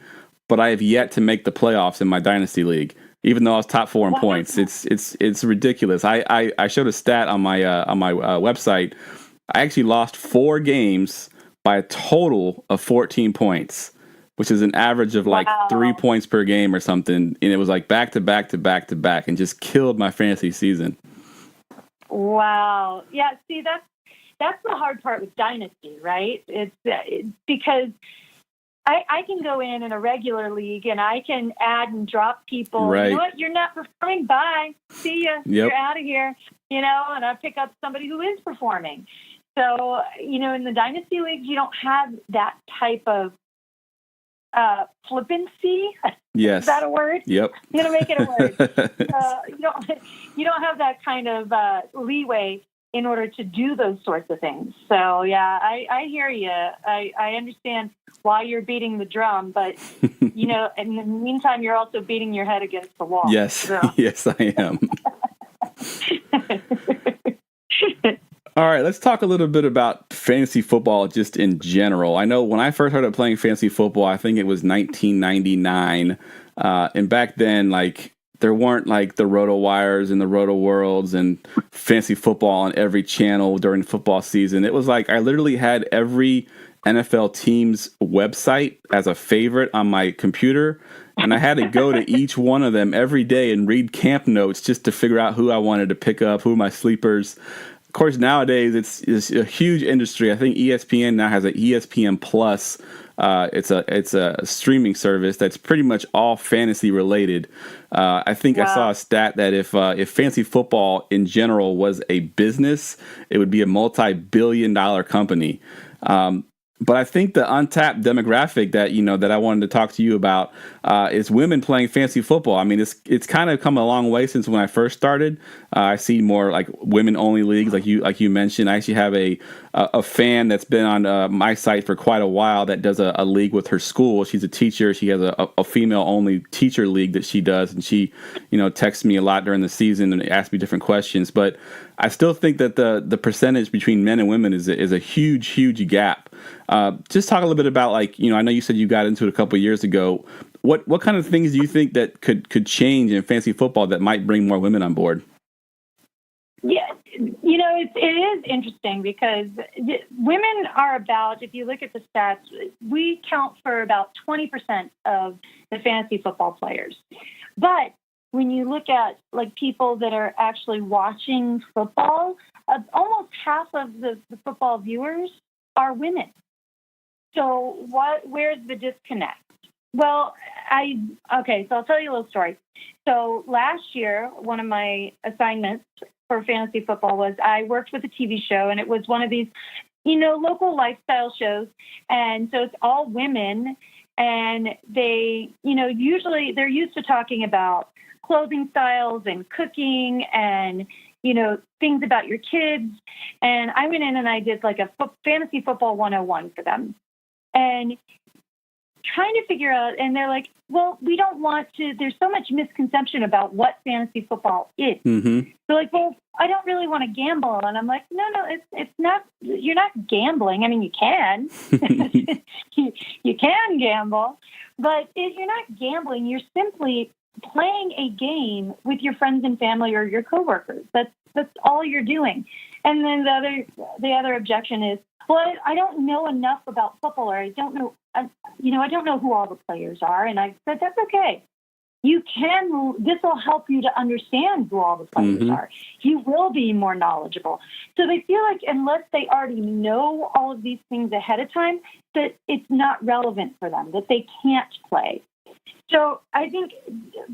but I have yet to make the playoffs in my dynasty league, even though I was top 4 in points. It's ridiculous. I showed a stat on my website. I actually lost 4 games by a total of 14 points, which is an average of like 3 points per game or something. And it was like back to back to back to back, and just killed my fantasy season. Wow. Yeah. See, that's the hard part with dynasty, right? It's because I can go in a regular league and I can add and drop people. Right. You know what? You're not performing. Bye. See ya. Yep. You're out of here. And I pick up somebody who is performing. So, in the dynasty leagues, you don't have that type of flippancy. Yes. Is that a word? Yep. I'm going to make it a word. You don't have that kind of leeway in order to do those sorts of things. So, yeah, I hear you. I understand why you're beating the drum, but, in the meantime, you're also beating your head against the wall. Yes. So. Yes, I am. All right, let's talk a little bit about fantasy football just in general. I know when I first started playing fantasy football, I think it was 1999. And back then, there weren't the RotoWires and the RotoWorlds and fantasy football on every channel during the football season. It was I literally had every NFL team's website as a favorite on my computer, and I had to go to each one of them every day and read camp notes just to figure out who I wanted to pick up, who are my sleepers. Of course, nowadays it's a huge industry. I think ESPN now has an ESPN Plus. It's a streaming service that's pretty much all fantasy related. I think I saw a stat that if fantasy football in general was a business, it would be a multi-billion-dollar company. But I think the untapped demographic that I wanted to talk to you about is women playing fantasy football. I mean, it's kind of come a long way since when I first started. I see more women only leagues, like you mentioned. I actually have a fan that's been on my site for quite a while that does a league with her school. She's a teacher. She has a female only teacher league that she does, and she texts me a lot during the season and asks me different questions. But I still think that the percentage between men and women is a huge gap. Just talk a little bit about I know you said you got into it a couple of years ago. What kind of things do you think that could change in fantasy football that might bring more women on board? Yeah, it is interesting because women are about, if you look at the stats, we count for about 20% of the fantasy football players. But when you look at people that are actually watching football, almost half of the football viewers are women. So where's the disconnect? Well, so I'll tell you a little story. So last year, one of my assignments for fantasy football was I worked with a TV show, and it was one of these, local lifestyle shows. And so it's all women, and they, usually they're used to talking about clothing styles and cooking and, things about your kids. And I went in and I did a fantasy football 101 for them. And trying to figure out, and they're like, well, we don't want to, there's so much misconception about what fantasy football is. Mm-hmm. So well, I don't really want to gamble. And I'm like, no, it's not, you're not gambling. I mean, you can, you can gamble, but if you're not gambling, you're simply playing a game with your friends and family or your coworkers. That's all you're doing. And then the other objection is, well, I don't know enough about football, or I don't know, I don't know who all the players are. And I said, that's okay. This will help you to understand who all the players are. You will be more knowledgeable. So they feel like unless they already know all of these things ahead of time, that it's not relevant for them, that they can't play. So I think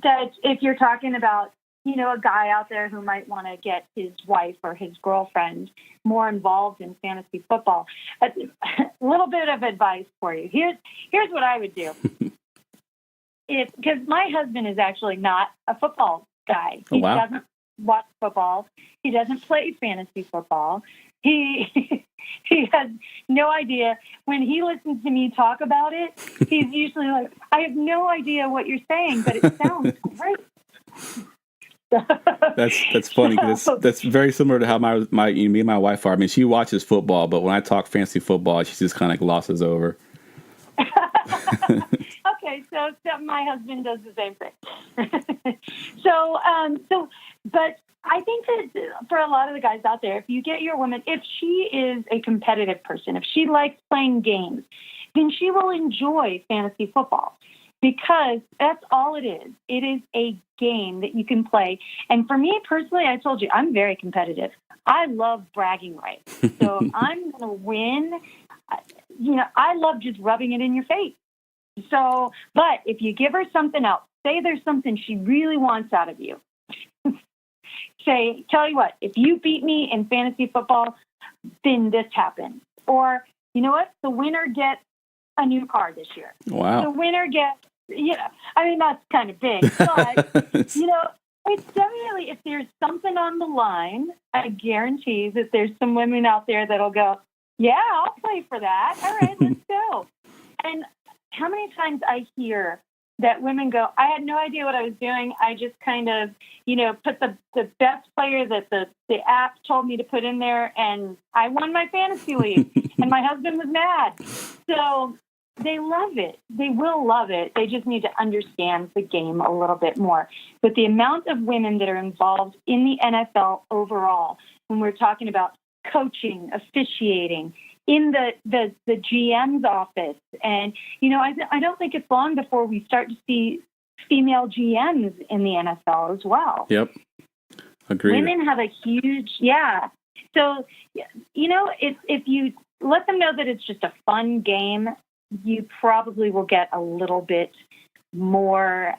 that if you're talking about, a guy out there who might want to get his wife or his girlfriend more involved in fantasy football, a little bit of advice for you. Here's what I would do. Because my husband is actually not a football guy. He doesn't watch football. He doesn't play fantasy football. He has no idea. When he listens to me talk about it, he's usually like, I have no idea what you're saying, but it sounds great. That's funny, because that's very similar to how me and my wife are. I mean, she watches football, but when I talk fantasy football, she just kind of glosses over. Okay, so my husband does the same thing. But I think that for a lot of the guys out there, if you get your woman, if she is a competitive person, if she likes playing games, then she will enjoy fantasy football, because that's all it is. It is a game that you can play. And for me personally, I told you, I'm very competitive. I love bragging rights. So if I'm going to win, I love just rubbing it in your face. So, but if you give her something else, say there's something she really wants out of you. Tell you what, if you beat me in fantasy football, then this happens. Or, you know what? The winner gets a new car this year. Wow. The winner gets, I mean, that's kind of big, but, it's definitely, if there's something on the line, I guarantee that there's some women out there that'll go, yeah, I'll play for that. All right, let's go. And how many times I hear that women go, I had no idea what I was doing. I just kind of, put the best player that the app told me to put in there, and I won my fantasy league, and my husband was mad. So they love it. They will love it. They just need to understand the game a little bit more. But the amount of women that are involved in the NFL overall, when we're talking about coaching, officiating, in the GM's office. And, I don't think it's long before we start to see female GMs in the NFL as well. Yep. Agreed. Women have a huge, So, if you let them know that it's just a fun game, you probably will get a little bit more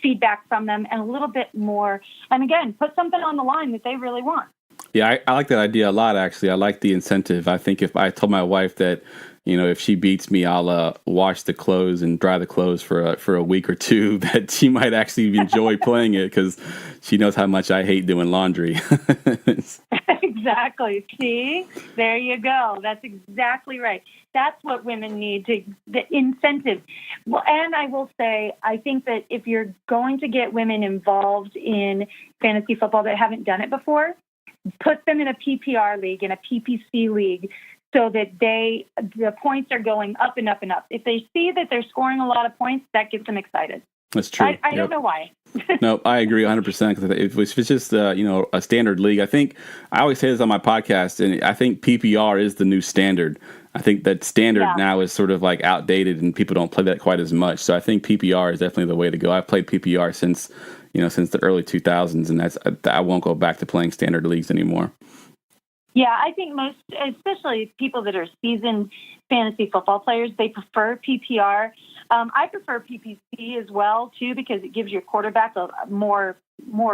feedback from them, and a little bit more, and again, put something on the line that they really want. Yeah, I like that idea a lot, actually. I like the incentive. I think if I told my wife that, if she beats me, I'll wash the clothes and dry the clothes for a week or two, that she might actually enjoy playing it, because she knows how much I hate doing laundry. Exactly. See, there you go. That's exactly right. That's what women need, the incentive. Well, and I will say, I think that if you're going to get women involved in fantasy football that haven't done it before, put them in a PPR league, in a PPC league, so that the points are going up and up and up. If they see that they're scoring a lot of points, that gets them excited. That's true. I don't know why. No, I agree 100%. Because if it's just a standard league, I think I always say this on my podcast, and I think PPR is the new standard. I think that standard now is sort of like outdated, and people don't play that quite as much. So I think PPR is definitely the way to go. I've played PPR since the early 2000s, and I won't go back to playing standard leagues anymore. Yeah, I think most, especially people that are seasoned fantasy football players, they prefer PPR. I prefer PPC as well, too, because it gives your quarterback more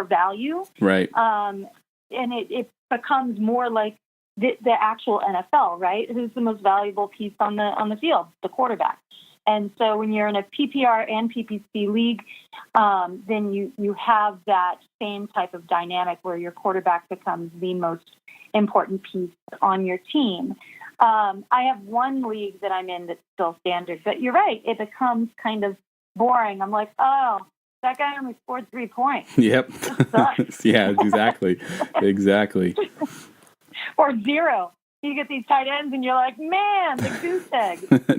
value. Right. And it becomes more like the actual NFL, right? Who's the most valuable piece on the field? The quarterback. And so when you're in a PPR and PPC league, then you have that same type of dynamic where your quarterback becomes the most important piece on your team. I have one league that I'm in that's still standard, but you're right, it becomes kind of boring. I'm like, oh, that guy only scored 3 points. Yep. Yeah, exactly. Or 0. You get these tight ends, and you're like, man, the goose egg.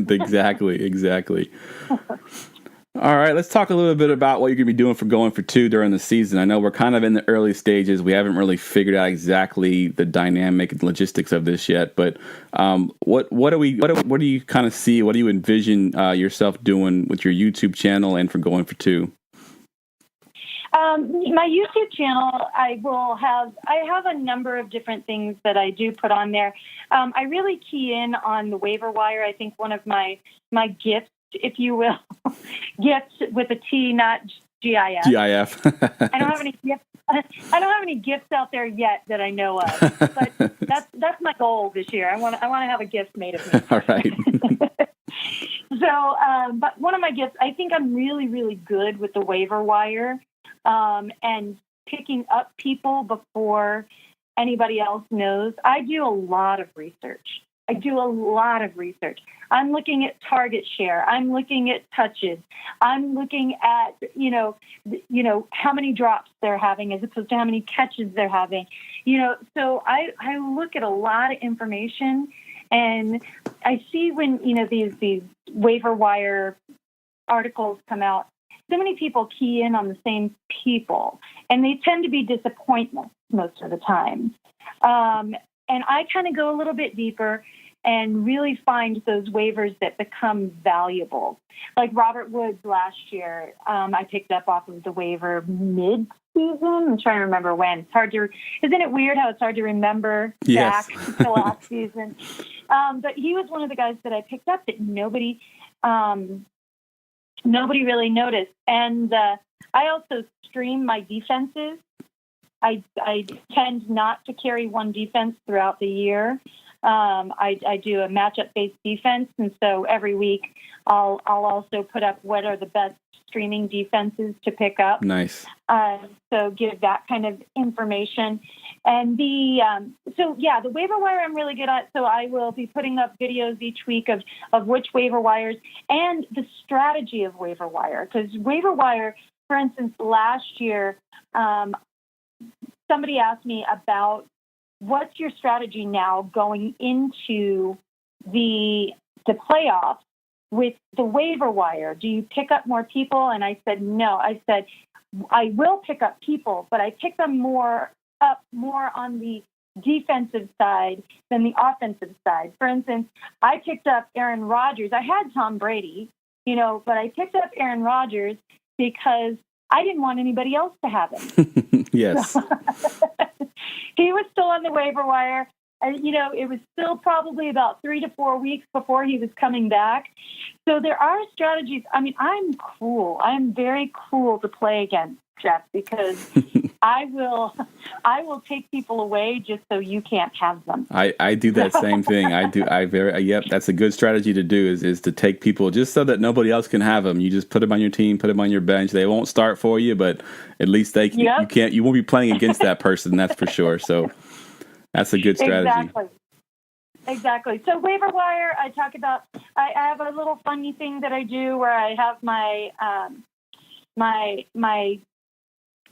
Exactly. All right, let's talk a little bit about what you're going to be doing for Going for Two during the season. I know we're kind of in the early stages. We haven't really figured out exactly the dynamic and logistics of this yet. But what do you kind of see? What do you envision yourself doing with your YouTube channel and for Going for Two? My YouTube channel, I have a number of different things that I do put on there. I really key in on the waiver wire. I think one of my gifts, if you will, gifts with a T, not GIF. GIF. I don't have any gifts. I don't have any gifts out there yet that I know of. But that's my goal this year. I want to have a gift made of me. All right. So, but one of my gifts, I think I'm really, really good with the waiver wire. And picking up people before anybody else knows. I do a lot of research. I'm looking at target share. I'm looking at touches. I'm looking at, how many drops they're having as opposed to how many catches they're having. So I look at a lot of information, and I see when, these waiver wire articles come out, so many people key in on the same people, and they tend to be disappointments most of the time. And I kind of go a little bit deeper and really find those waivers that become valuable. Like Robert Woods last year, I picked up off of the waiver mid-season. I'm trying to remember when. Isn't it weird how it's hard to remember back to last season? But he was one of the guys that I picked up that nobody really noticed. And I also stream my defenses. I tend not to carry one defense throughout the year. I do a matchup-based defense, and so every week I'll also put up what are the best streaming defenses to pick up. Nice. So give that kind of information. And the waiver wire I'm really good at. So I will be putting up videos each week of which waiver wires and the strategy of waiver wire. Because waiver wire, for instance, last year, somebody asked me about what's your strategy now going into the playoffs with the waiver wire? Do you pick up more people? And I said, no. I said, I will pick up people, but I pick them more on the defensive side than the offensive side. For instance, I picked up Aaron Rodgers. I had Tom Brady, but I picked up Aaron Rodgers because I didn't want anybody else to have him. Yes. He was still on the waiver wire. And, it was still probably about 3 to 4 weeks before he was coming back. So there are strategies. I mean, I'm cruel. I'm very cruel to play against, Jeff, because I will take people away just so you can't have them. I do that same thing. Yep. That's a good strategy to do is to take people just so that nobody else can have them. You just put them on your team, put them on your bench. They won't start for you, but at least you won't be playing against that person. That's for sure. So that's a good strategy. Exactly. So waiver wire, I talk about, I have a little funny thing that I do where I have my, my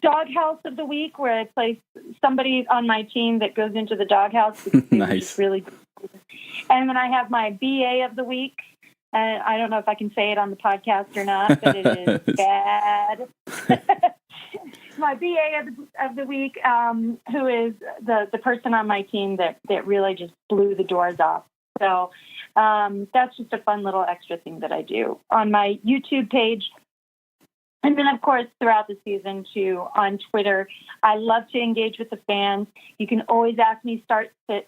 doghouse of the week, where I place somebody on my team that goes into the doghouse. Nice. Really, and then I have my BA of the week. And I don't know if I can say it on the podcast or not, but it is bad. My BA of the week, who is the person on my team that really just blew the doors off. So that's just a fun little extra thing that I do on my YouTube page. And then, of course, throughout the season, too, on Twitter, I love to engage with the fans. You can always ask me start-sit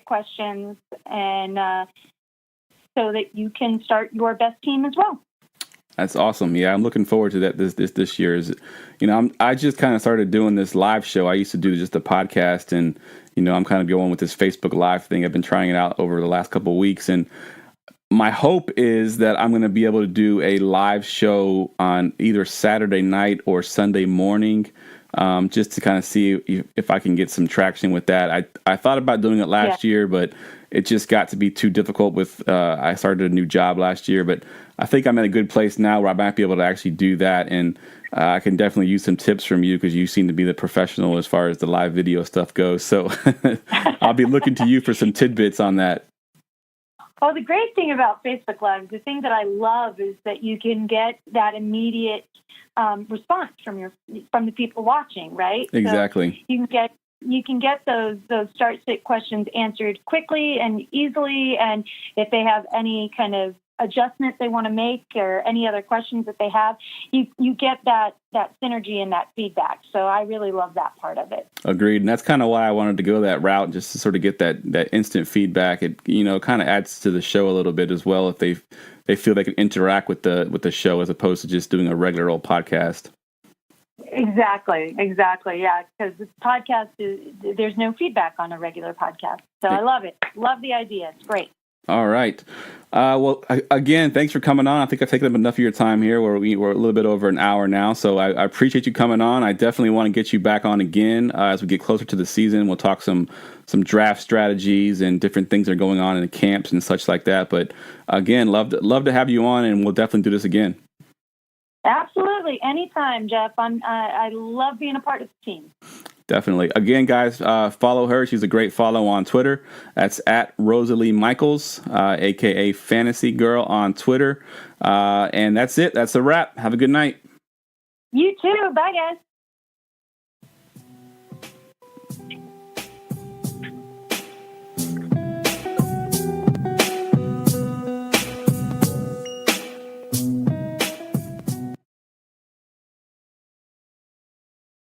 questions, and so that you can start your best team as well. That's awesome. Yeah, I'm looking forward to that this year. I just kind of started doing this live show. I used to do just a podcast, and, I'm kind of going with this Facebook Live thing. I've been trying it out over the last couple of weeks, and my hope is that I'm going to be able to do a live show on either Saturday night or Sunday morning just to kind of see if I can get some traction with that. I thought about doing it last year, but it just got to be too difficult with, I started a new job last year, but I think I'm in a good place now where I might be able to actually do that. And I can definitely use some tips from you because you seem to be the professional as far as the live video stuff goes. So I'll be looking to you for some tidbits on that. Well, the great thing about Facebook Live, the thing that I love is that you can get that immediate response from the people watching, right? Exactly. So you can get those start-sit questions answered quickly and easily, and if they have any kind of adjustment they want to make or any other questions that they have, you get that synergy and that feedback. So I really love that part of it. Agreed. And that's kind of why I wanted to go that route, just to sort of get that instant feedback. It, kind of adds to the show a little bit as well if they feel they can interact with the show as opposed to just doing a regular old podcast. Exactly. Yeah, because this podcast there's no feedback on a regular podcast. So I love it. Love the idea. It's great. All right. Well, again, thanks for coming on. I think I've taken up enough of your time here. We're a little bit over an hour now, so I appreciate you coming on. I definitely want to get you back on again as we get closer to the season. We'll talk some draft strategies and different things that are going on in the camps and such like that. But again, love to have you on, and we'll definitely do this again. Absolutely. Anytime, Jeff. I love being a part of the team. Definitely. Again, guys, follow her. She's a great follow on Twitter. That's at Rosalie Michaels, a.k.a. Fantasy Girl on Twitter. And that's it. That's a wrap. Have a good night. You too. Bye, guys.